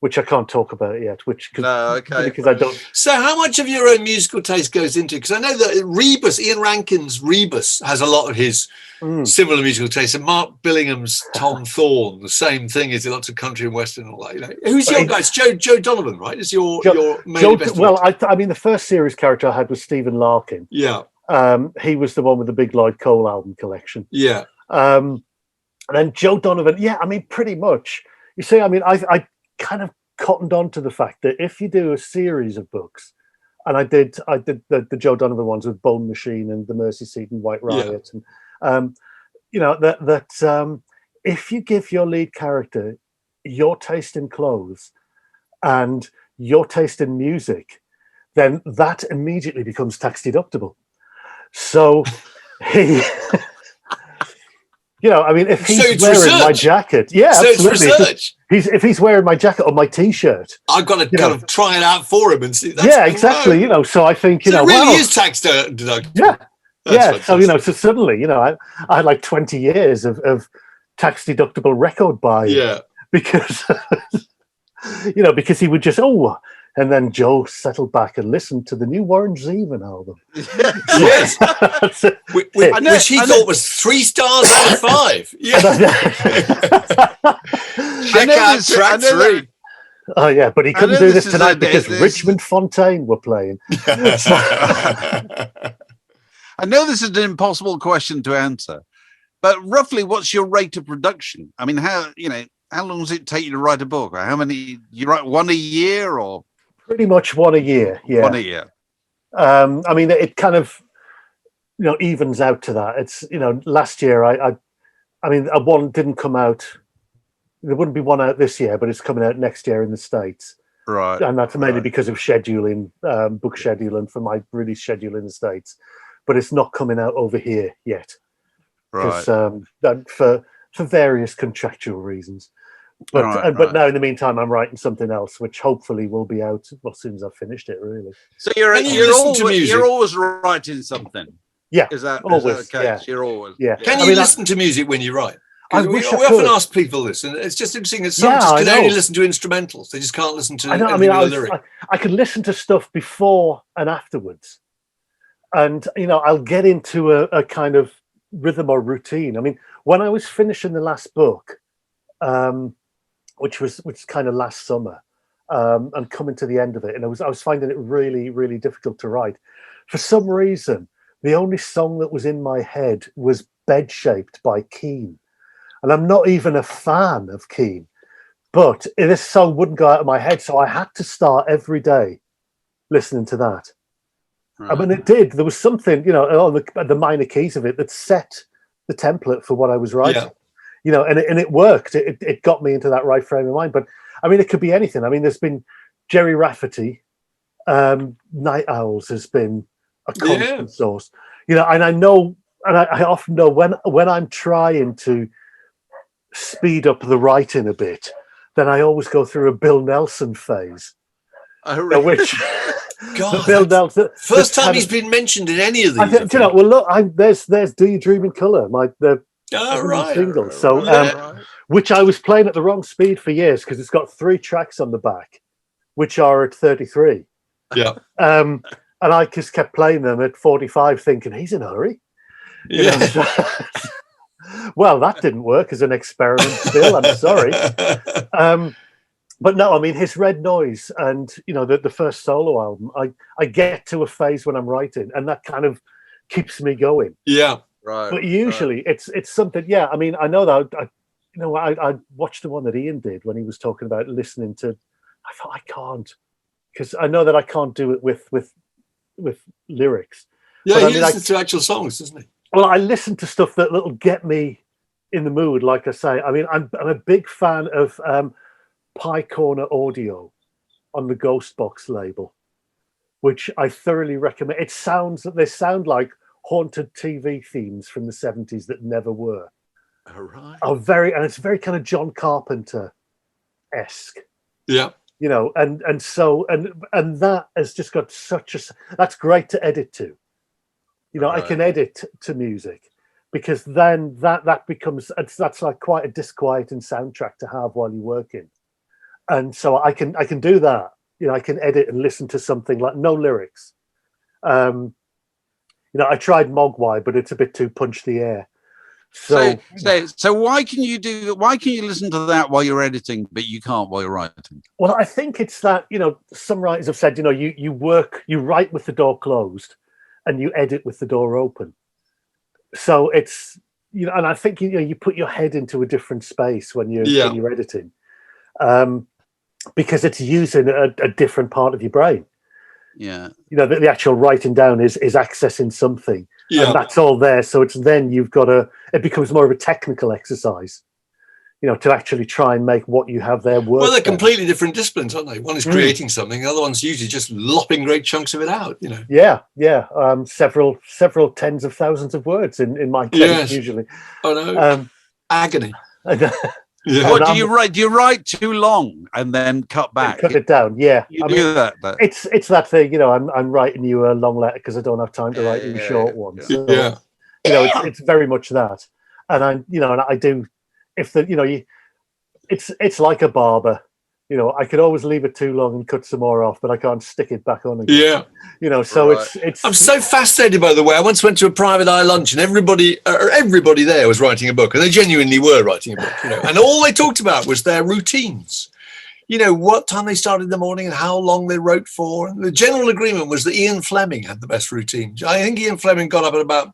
which I can't talk about yet. Because I don't. So, how much of your own musical taste goes into? Because I know that Ian Rankin's Rebus has a lot of his similar musical taste, and Mark Billingham's Tom Thorne, the same thing. Is lots of country and western and all that. Who's your guy? It's Joe Donovan, right? Is your main best? Well, the first series character I had was Stephen Larkin. Yeah. He was the one with the big Lloyd Cole album collection. Yeah. And then Joe Donovan. Yeah, pretty much. You see, I kind of cottoned on to the fact that if you do a series of books, and I did the Joe Donovan ones with Bone Machine and The Mercy Seat and White Riot, and if you give your lead character your taste in clothes and your taste in music, then that immediately becomes tax deductible. So he. If he's wearing my jacket, absolutely. If he's wearing my jacket or my T-shirt, I've got to kind of try it out for him and see. Exactly. So I think it really is tax deductible. Yeah, So so suddenly, I had like 20 years of tax deductible record buying. Yeah, because because he would just and then Joe settled back and listened to the new Warren Zevon album. Yes. Which he thought was 3 stars out of 5. Yeah. Check out track 3. Oh, yeah, but he couldn't do this tonight because Richmond Fontaine were playing. I know this is an impossible question to answer, but roughly what's your rate of production? How long does it take you to write a book? How many? You write one a year or? Pretty much one a year, yeah. One a year. It kind of, evens out to that. It's, last year a one didn't come out there wouldn't be one out this year, but it's coming out next year in the States. Right. And that's mainly because of scheduling, book scheduling for my release schedule in the States. But it's not coming out over here yet. Right. For various contractual reasons. But now in the meantime, I'm writing something else, which hopefully will be out as soon as I've finished it, really. So you're always writing something. Yeah. Is that always the case? Yeah. You're always. Yeah. Can you listen to music when you write? We often ask people this, and it's just interesting that some just can only listen to instrumentals. They just can't listen to anything with a lyric. I can listen to stuff before and afterwards. And, I'll get into a kind of rhythm or routine. I mean, when I was finishing the last book, which was kind of last summer, and coming to the end of it, and I was finding it really, really difficult to write. For some reason, the only song that was in my head was Bed Shaped by Keane. And I'm not even a fan of Keane, but this song wouldn't go out of my head. So I had to start every day listening to that. Right. I mean, it did. There was something, on the minor keys of it that set the template for what I was writing. Yeah. And it worked. It got me into that right frame of mind. But I mean, it could be anything. I mean, there's been Jerry Rafferty, Night Owls has been a constant source. And I know, and I often know when I'm trying to speed up the writing a bit, then I always go through a Bill Nelson phase. Which God, Bill Nelson, first time he's been mentioned in any of these. Well, look, there's "Do You Dream in Colour," the single. So, which I was playing at the wrong speed for years because it's got 3 tracks on the back, which are at 33. Yeah. And I just kept playing them at 45, thinking he's in a hurry. Yeah. Well, that didn't work as an experiment, Bill. I'm sorry. But no, I mean, his Red Noise and, the first solo album, I get to a phase when I'm writing and that kind of keeps me going. Yeah. Right. But usually it's something, I mean, I know that, I watched the one that Ian did when he was talking about listening to, I thought I can't, because I know that I can't do it with lyrics. Yeah, he listens to actual songs, doesn't he? Well, I listen to stuff that'll get me in the mood, like I say. I mean, I'm a big fan of Pie Corner Audio on the Ghost Box label, which I thoroughly recommend. They sound like haunted TV themes from the 70s that never were. All right. And it's very kind of John Carpenter-esque. Yeah. And that has just got that's great to edit to. I can edit to music because then that becomes, that's like quite a disquieting soundtrack to have while you're working. And so I can do that. I can edit and listen to something like no lyrics. I tried Mogwai, but it's a bit too punch the air. So why can you listen to that while you're editing, but you can't while you're writing? Well, I think it's that, some writers have said, you write with the door closed and you edit with the door open. So it's, and I think, you put your head into a different space when you're editing, because it's using a different part of your brain. Yeah. The actual writing down is accessing something. Yeah. And that's all there. So it's then it becomes more of a technical exercise, to actually try and make what you have there work. Well, they're completely different disciplines, aren't they? One is creating something, the other one's usually just lopping great chunks of it out, Yeah. Several tens of thousands of words in my case, usually. Oh, no. Agony. Yeah. What do you write? Do you write too long and then cut back? Cut it down. Yeah, you do that. But... It's that thing. I'm writing you a long letter because I don't have time to write you a short one. So, it's very much that. And I do. If it's like a barber. I could always leave it too long and cut some more off, but I can't stick it back on again. Yeah. So it's. I'm so fascinated, by the way. I once went to a private eye lunch and everybody there was writing a book, and they genuinely were writing a book, and all they talked about was their routines. What time they started in the morning and how long they wrote for. And the general agreement was that Ian Fleming had the best routine. I think Ian Fleming got up at about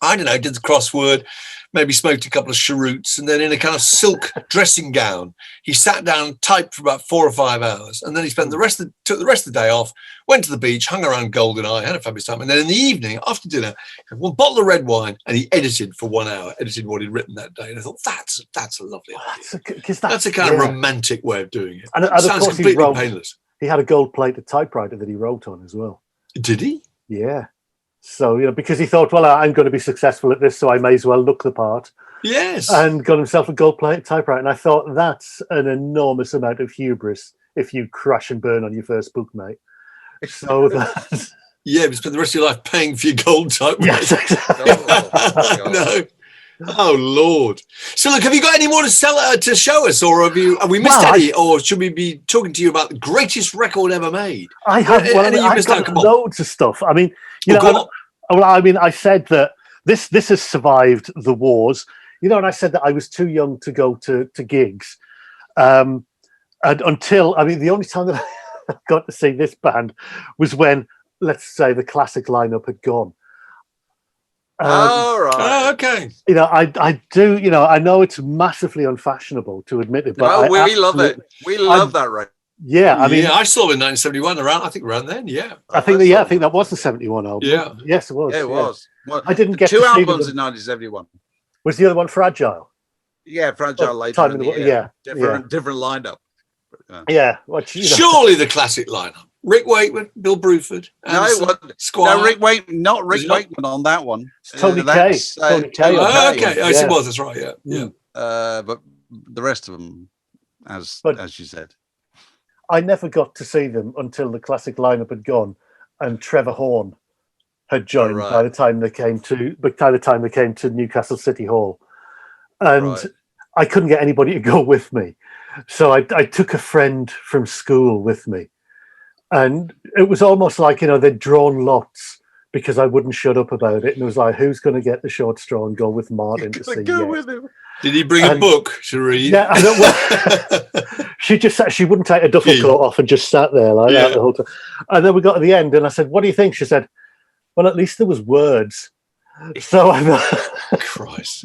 I don't know, did the crossword, maybe smoked a couple of cheroots, and then in a kind of silk dressing gown, he sat down and typed for about 4 or 5 hours. And then he took the rest of the day off, went to the beach, hung around Goldeneye, had a fabulous time. And then in the evening, after dinner, he had 1 bottle of red wine, and he edited for 1 hour, edited what he'd written that day. And I thought, that's a lovely idea. That's a kind of romantic way of doing it. And It sounds completely painless. He had a gold-plated typewriter that he wrote on as well. Did he? Yeah. So, because he thought, well, I'm going to be successful at this, so I may as well look the part. Yes. And got himself a gold-plated typewriter. And I thought that's an enormous amount of hubris if you crash and burn on your first book, mate. So that's... Yeah, but spend the rest of your life paying for your gold typewriter. Yes, exactly. No. Oh, Lord. So, look, have you got any more to show us, or have we missed any, or should we be talking to you about the greatest record ever made? I have. I've got loads of stuff. I mean, I said that this has survived the wars, and I said that I was too young to go to gigs, and until the only time that I got to see this band was when, let's say, the classic lineup had gone. Right. Oh, okay. I do. I know it's massively unfashionable to admit it, but we love it. We love that record. Yeah, I mean, I saw it in 1971. Around then. Yeah, I think that was the 71 album. Yeah, yes, it was. Yeah, it was. Well, I didn't get 2 albums in 1971. Was the other one Fragile? Yeah, Fragile later. Different lineup. Yeah, surely the classic lineup. Rick Waite, Bill Bruford. Squire. No, Rick Waite, not Rick Wakeman on that one. Tony Kaye. Tony Kaye. Okay, yes, it was. That's right. Yeah. But the rest of them, as you said, I never got to see them until the classic lineup had gone, and Trevor Horn had joined by the time they came to Newcastle City Hall, and I couldn't get anybody to go with me, so I took a friend from school with me. And it was almost like, they'd drawn lots because I wouldn't shut up about it. And it was like, who's going to get the short straw and go with Martyn to see? Go with him. Did he bring a book to read? Yeah, I don't. She wouldn't take a duffel coat off and just sat there like that the whole time. And then we got to the end, and I said, "What do you think?" She said, "Well, at least there was words." So I thought, Christ.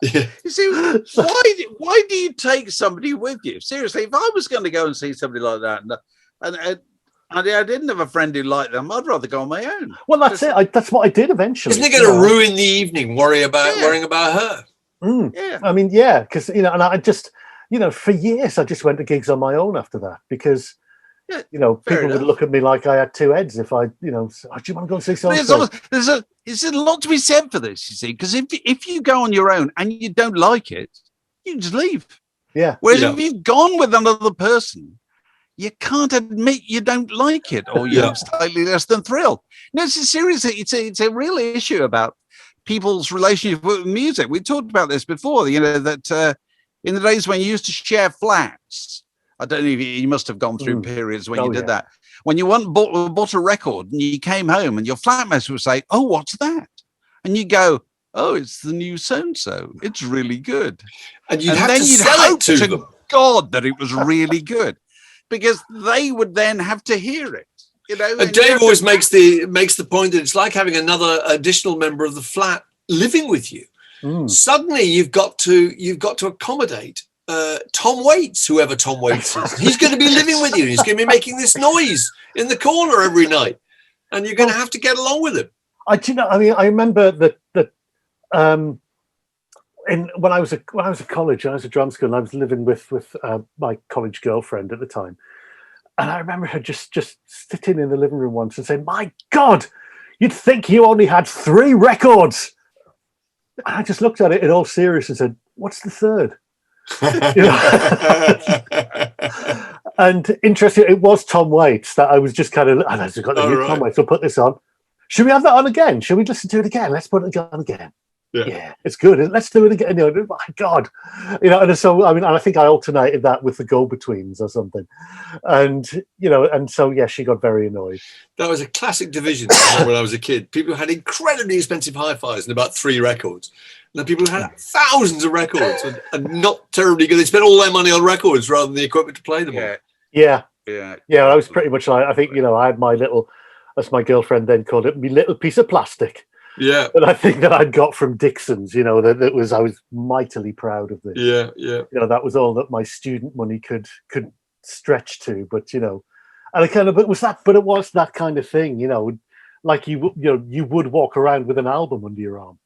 Yeah. You see, why do you take somebody with you? Seriously, if I was going to go and see somebody like that, and I didn't have a friend who liked them, I'd rather go on my own. Well, that's it. That's what I did eventually. Isn't it going to ruin the evening? Worrying about her. Yeah. I mean, yeah, because and I just, for years I just went to gigs on my own after that because. People would look at me like I had 2 heads if I, do you want to go and see something? There's a lot to be said for this, you see, because if you go on your own and you don't like it, you just leave. Yeah. Whereas if you've gone with another person, you can't admit you don't like it or you're slightly less than thrilled. No, it's a real issue about people's relationship with music. We talked about this before, that in the days when you used to share flats, I don't know if you must have gone through periods when you did that. When you bought a record and you came home and your flatmates would say, "Oh, what's that?" And you go, "Oh, it's the new so-and-so. It's really good." And you'd hope to them. God that it was really good, because they would then have to hear it. And Dave always makes the point that it's like having another additional member of the flat living with you. Suddenly you've got to accommodate Tom Waites, whoever Tom Waites is. He's going to be living with you. He's going to be making this noise in the corner every night, and you're going to have to get along with him. I remember that when I was at college, I was at drum school, and I was living with my college girlfriend at the time, and I remember her just sitting in the living room once and saying, "My God, you'd think you only had 3 records." And I just looked at it in all seriousness and said, "What's the third?" And interesting, it was Tom Waites that I was just kind of, and I just got the new Tom Waites, we'll put this on. Should we have that on again? Should we listen to it again? Let's put it on again. Yeah, it's good. Let's do it again. My God, and so I think I alternated that with the Go-Betweens or something, and so she got very annoyed. That was a classic division when I was a kid. People had incredibly expensive hi-fis and about 3 records. And then people had thousands of records and not terribly good. They spent all their money on records rather than the equipment to play them on. Yeah. I was pretty much like, I think I had my little, as my girlfriend then called it, my little piece of plastic. Yeah. But I think that I'd got from Dixon's, you know, that was, I was mightily proud of this. Yeah, yeah. You know, that was all that my student money could stretch to. But, you know, and it kind of, it was that kind of thing, you know, like you would walk around with an album under your arm.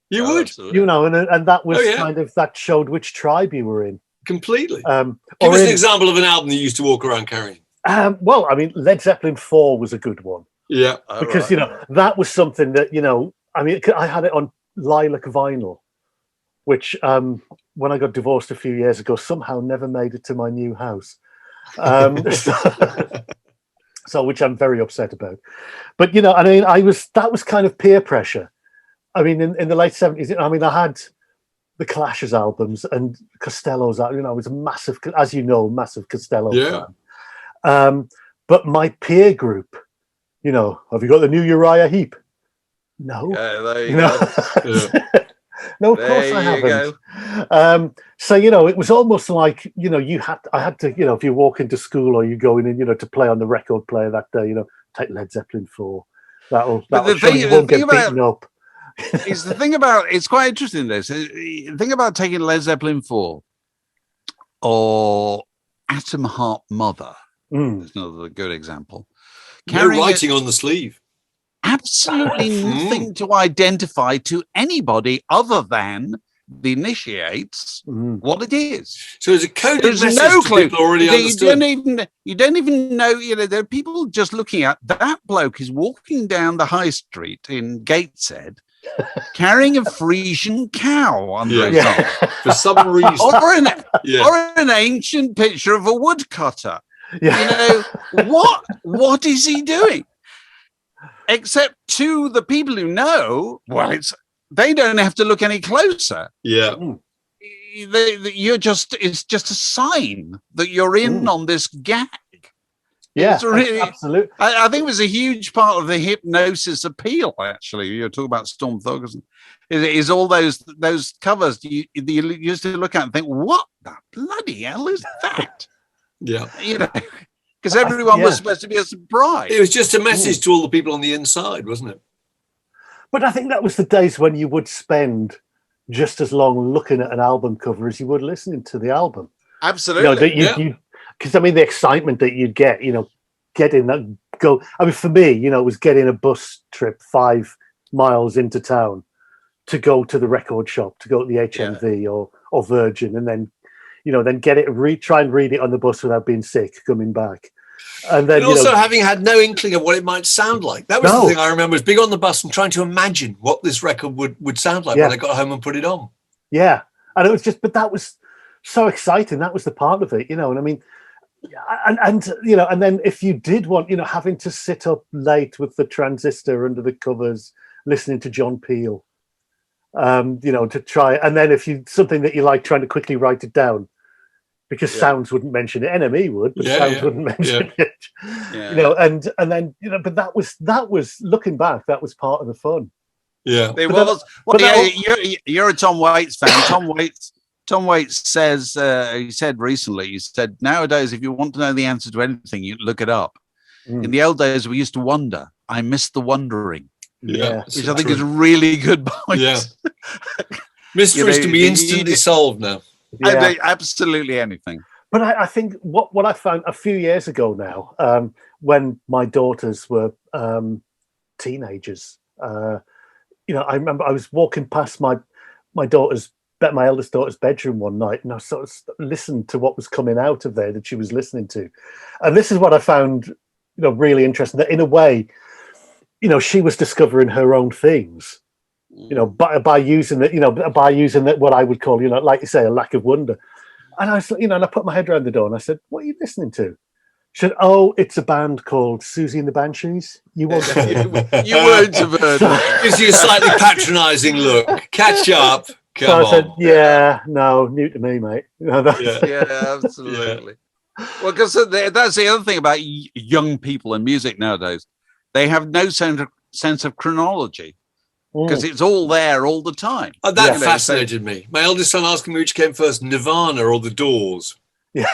You would, absolutely. You know, and that was kind of, that showed which tribe you were in. Completely. Give us an example of an album that you used to walk around carrying. Well, I mean, Led Zeppelin IV was a good one. Yeah. Because, you know, that was something that, you know, I mean, I had it on lilac vinyl, which when I got divorced a few years ago, somehow never made it to my new house. So which I'm very upset about. But, you know, I mean, that was kind of peer pressure. I mean, in the late 70s, I mean, I had the Clash's albums and Costello's, you know, I was a massive, as you know, massive Costello fan. But my peer group, you know, have you got the new Uriah Heep? No. There you go. No, of course I haven't. So, you know, it was almost like, you know, I had to, you know, if you walk into school or you go in and, you know, to play on the record player that day, you know, take Led Zeppelin IV. That'll show you won't get beaten up. Is the thing about, it's quite interesting this. The thing about taking Led Zeppelin IV or Atom Heart Mother, is another good example. No writing on the sleeve. Absolutely nothing to identify to anybody other than the initiates what it is. So there's a coded message no to clue. people already understood. You don't even know, you know, there are people just looking at that bloke is walking down the high street in Gateshead carrying a Frisian cow under his arm. For some reason. Or an ancient picture of a woodcutter. Yeah. You know, what is he doing? Except to the people who know, well, they don't have to look any closer. Yeah. It's just a sign that you're in on this gag. Yeah, really, absolutely. I think it was a huge part of the hypnosis appeal, actually. You're talking about Storm Thorgerson. Is all those covers you used to look at and think, what the bloody hell is that? Yeah. You know, because everyone was supposed to be a surprise. It was just a message to all the people on the inside, wasn't it? But I think that was the days when you would spend just as long looking at an album cover as you would listening to the album. Absolutely. You know, because I mean, the excitement that you'd get, you know, getting that go. I mean, for me, you know, it was getting a bus trip 5 miles into town to go to the record shop, to go to the HMV or Virgin, and then, you know, then get it, try and read it on the bus without being sick coming back. And then also having had no inkling of what it might sound like. That was the thing I remember, was being on the bus and trying to imagine what this record would sound like when I got home and put it on. Yeah. And it was just, but that was so exciting. That was the part of it, you know, and I mean, and you know, and then if you did want, you know, having to sit up late with the transistor under the covers, listening to John Peel, you know, to try, and then if you, something that you like, trying to quickly write it down, because sounds wouldn't mention it. NME would, but sounds wouldn't mention it. You know, and then, you know, but that was looking back, that was part of the fun. Yeah. It was. You're a Tom Waites fan. Tom Waites says, he said recently, nowadays, if you want to know the answer to anything, you look it up. In the old days, we used to wonder. I miss the wondering. Yeah. Which I think is a really good point. Yeah. Mysteries can be instantly solved now. Yeah. Absolutely anything. But I think what I found a few years ago now, when my daughters were teenagers, you know, I remember I was walking past my eldest daughter's bedroom one night, and I sort of listened to what was coming out of there that she was listening to. And this is what I found, you know, really interesting, that in a way, you know, she was discovering her own things, you know, by using it, you know, by using that, what I would call, you know, like you say, a lack of wonder. And I was, you know, and I put my head around the door and I said, "What are you listening to?" She said, "Oh, it's a band called Susie and the Banshees. You won't have heard." You won't have heard it. Gives you a slightly patronising look. Catch up. Come so I on. said, "Yeah, no, new to me, mate." You know, Yeah, absolutely. Well, because that's the other thing about young people in music nowadays. They have no sense of chronology, because it's all there all the time. Oh, that fascinated me. My eldest son asking me which came first, Nirvana or the Doors. Yeah.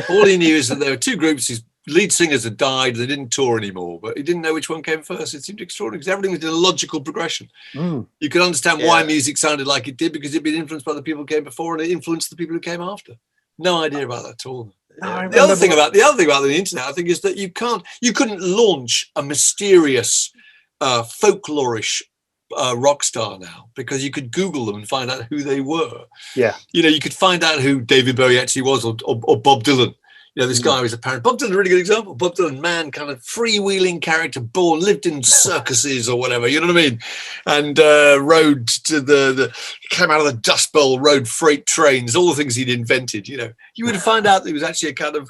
All he knew is that there were two groups. His lead singers had died, they didn't tour anymore, but he didn't know which one came first. It seemed extraordinary because everything was in a logical progression. You could understand why music sounded like it did because it'd been influenced by the people who came before and it influenced the people who came after. No idea about that at all. The other thing about the internet, I think, is that you couldn't launch a mysterious folklorish rock star now because you could Google them and find out who they were. Yeah. You could find out who David Bowie actually was or Bob Dylan. This guy was apparent. Bob Dylan, a really good example. Bob Dylan, man, kind of freewheeling character, born, lived in circuses or whatever, you know what I mean? And rode to came out of the Dust Bowl, rode freight trains, all the things he'd invented, You would find out that he was actually a kind of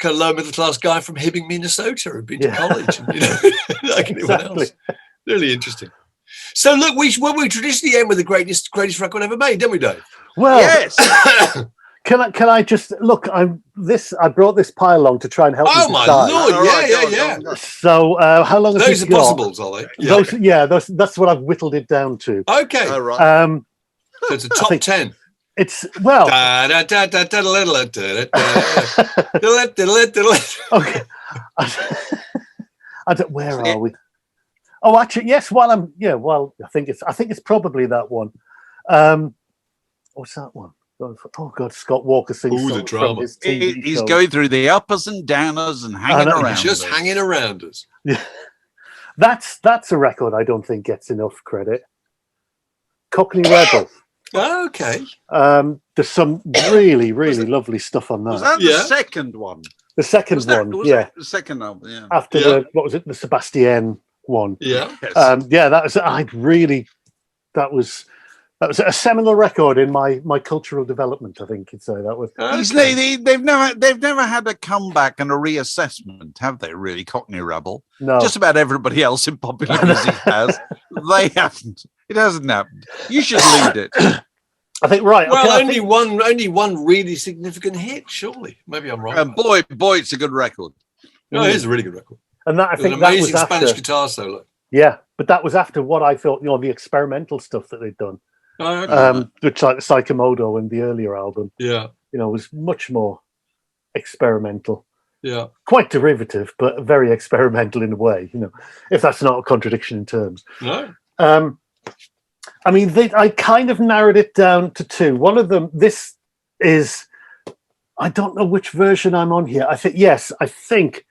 low middle class guy from Hibbing, Minnesota, who'd been to college, and, like anyone else. Really interesting. So look, we traditionally end with the greatest record ever made, don't we, Dave? Well, yes. Can I just look? I brought this pile along to try and help. Oh my lord! Yeah. So how long? Those are possibles, are they? That's what I've whittled it down to. Okay. Oh, right. So it's a top 10. It's well. Okay. Where are we? Oh, actually, yes. Well, I think it's probably that one. What's that one? Oh God, Scott Walker sings. Ooh, the drama. He's going through the uppers and downers and hanging around. Just hanging around us. Yeah, that's a record I don't think gets enough credit. Cockney Rebel. Okay. There's some really lovely stuff on that. Was that the second one? The second one, yeah. The second album, yeah. After the Sebastian one. Yeah. That was a seminal record in my cultural development, I think you'd say that was. Okay. They've never had a comeback and a reassessment, have they, really, Cockney Rebel? No. Just about everybody else in popular music has. They haven't. It hasn't happened. You should lead it. I think right. Well, only one really significant hit, surely. Maybe I'm wrong. And boy, it's a good record. No, it is a really good record. And that I think an that amazing was after, Spanish guitar solo. Yeah, but that was after what I thought, the experimental stuff that they'd done. Oh, okay. Which like the Psychomodo and the earlier album. Yeah. Was much more experimental. Yeah. Quite derivative, but very experimental in a way, if that's not a contradiction in terms. No. I kind of narrowed it down to two. One of them, this is, I don't know which version I'm on here. I think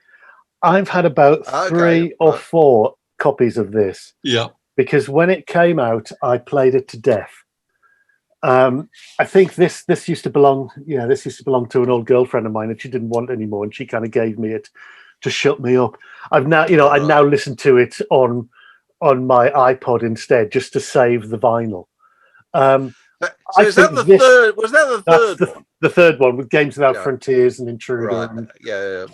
I've had about 3 or 4 copies of this. Yeah. Because when it came out, I played it to death. I think this used to belong to an old girlfriend of mine, and she didn't want it anymore, and she kind of gave me it to shut me up. I now listen to it on my iPod instead, just to save the vinyl. So is that the third? Was that the third? The third one with Games Without Frontiers and Intruder. Right. Yeah.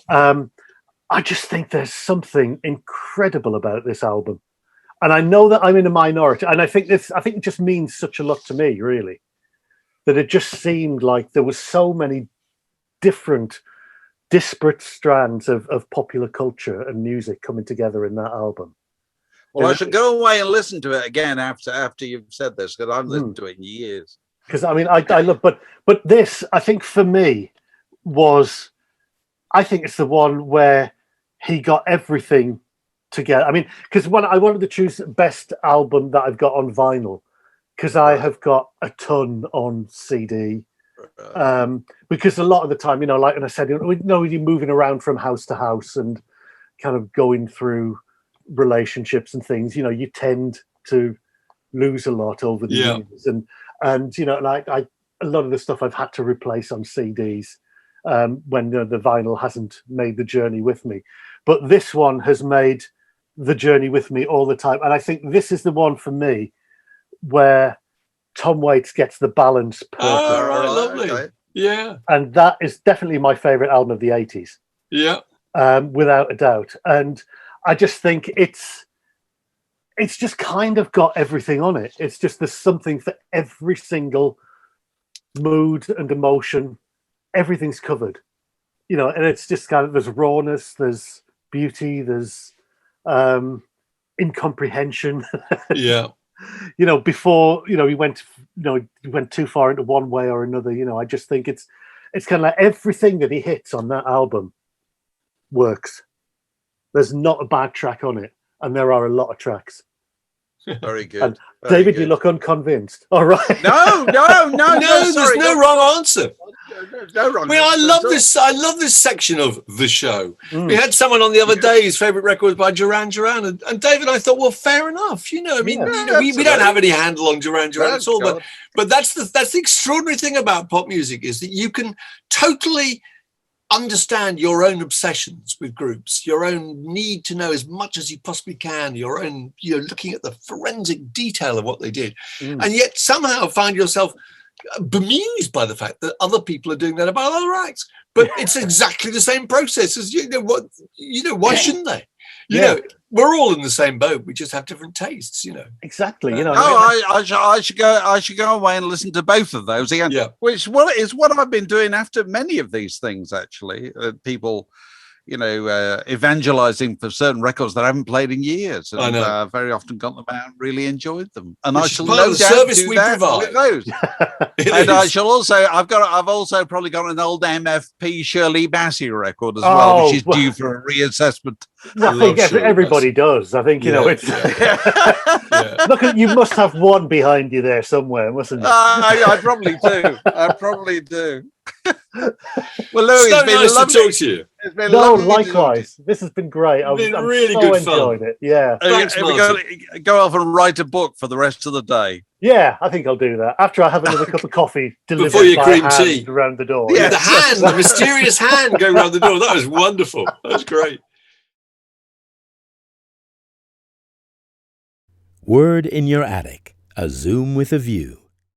I just think there's something incredible about this album. And I know that I'm in a minority, and I think it just means such a lot to me, really, that it just seemed like there was so many different, disparate strands of popular culture and music coming together in that album. Well, I should go away and listen to it again after you've said this, because I've listened to it in years. Because I love, but this, I think for me I think it's the one where he got everything together. Because when I wanted to choose best album that I've got on vinyl, because I have got a ton on CD. Because a lot of the time, like and I said, you're moving around from house to house and kind of going through relationships and things. You tend to lose a lot over the years, and I a lot of the stuff I've had to replace on CDs when the vinyl hasn't made the journey with me. But this one has made the journey with me all the time, and I think this is the one for me where Tom Waits gets the balance perfect. Oh, right, lovely. Okay. Yeah. And that is definitely my favorite album of the 80s. Yeah. Without a doubt. And I just think it's just kind of got everything on it. It's just there's something for every single mood and emotion. Everything's covered. And it's just kind of, there's rawness, there's beauty, there's incomprehension. Yeah. Before we went too far into one way or another. I just think it's kind of like everything that he hits on that album works. There's not a bad track on it, and there are a lot of tracks. Very good. And Very David, good. you look unconvinced. All right. No, There's sorry, no wrong answer. no wrong. I mean, I answer love at all. this. I love this section of the show. We had someone on the other day. His favorite record was by Duran Duran, and David. I thought, well, fair enough. You know, I mean, Yeah. we don't have any handle on Duran Duran at all. God. But that's the extraordinary thing about pop music is that you can totally understand your own obsessions with groups, your own need to know as much as you possibly can, your own, looking at the forensic detail of what they did, and yet somehow find yourself bemused by the fact that other people are doing that about other acts. But it's exactly the same process as why shouldn't they? You know, we're all in the same boat. We just have different tastes, Exactly. I should go away and listen to both of those again. Yeah. Which is what I've been doing after many of these things. Actually, people, evangelizing for certain records that I haven't played in years, and I know. very often got them out and really enjoyed them. And Which I is shall part of no the doubt service do we that provide. with those. It And I is. shall also, I've also probably got an old MFP Shirley Bassey record as well, which is due for a reassessment. I think Shirley everybody does. I think it's. Yeah. Look, you must have one behind you there somewhere, mustn't you? I probably do. I probably do. Well, Louis, So it's been nice lovely. to talk to you. It's been No, lovely to talk to you. likewise. This has been great. I've Been really so good fun. enjoyed it. Yeah, Thanks, Are we Martyn. going to go off and write a book for the rest of the day? yeah. I think I'll do that after I have another cup of coffee delivered Before your by cream hand tea. around the door. Yeah. The mysterious hand going around the door. That was wonderful. That was great. Word in Your Attic, a Zoom with a View.